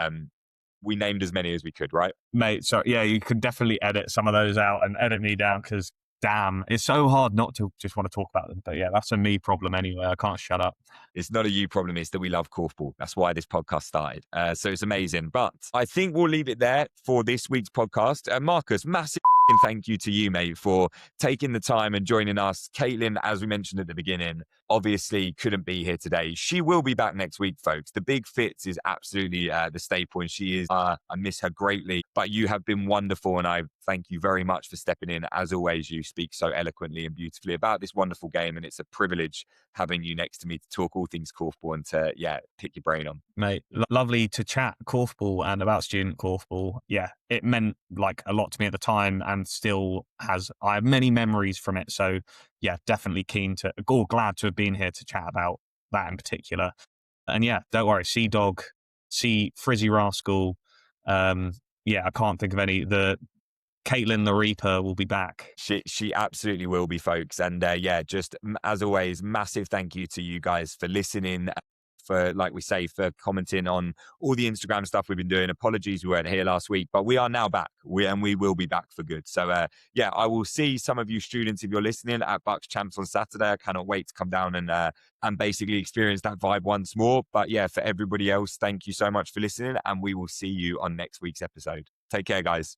Speaker 1: We named as many as we could, right?
Speaker 2: Mate, so yeah, you could definitely edit some of those out and edit me down because damn, it's so hard not to just want to talk about them. But yeah, that's a me problem anyway. I can't shut up.
Speaker 1: It's not a you problem. It's that we love korfball. That's why this podcast started. So it's amazing. But I think we'll leave it there for this week's podcast. Marcus, massive thank you to you, mate, for taking the time and joining us. Caitlin, as we mentioned at the beginning, obviously couldn't be here today. She will be back next week, folks. The Big Fits is absolutely the staple, and she is, I miss her greatly. But you have been wonderful, and I thank you very much for stepping in. As always, you speak so eloquently and beautifully about this wonderful game, and it's a privilege having you next to me to talk all things korfball and to, pick your brain on.
Speaker 2: Mate, lovely to chat korfball and about student korfball. Yeah, it meant like a lot to me at the time and still I have many memories from it. So yeah, definitely glad to have been here to chat about that in particular. And yeah, don't worry, Sea Dog, Frizzy Rascal. I can't think of any. The Caitlin the Reaper will be back.
Speaker 1: She absolutely will be, folks. And just as always, massive thank you to you guys for listening, for, like we say, for commenting on all the Instagram stuff we've been doing. Apologies we weren't here last week, but we are now back. We will be back for good. So I will see some of you students, if you're listening, at BUCS CHAMPS on Saturday. I cannot wait to come down and basically experience that vibe once more. But yeah, for everybody else, thank you so much for listening, and we will see you on next week's episode. Take care, guys.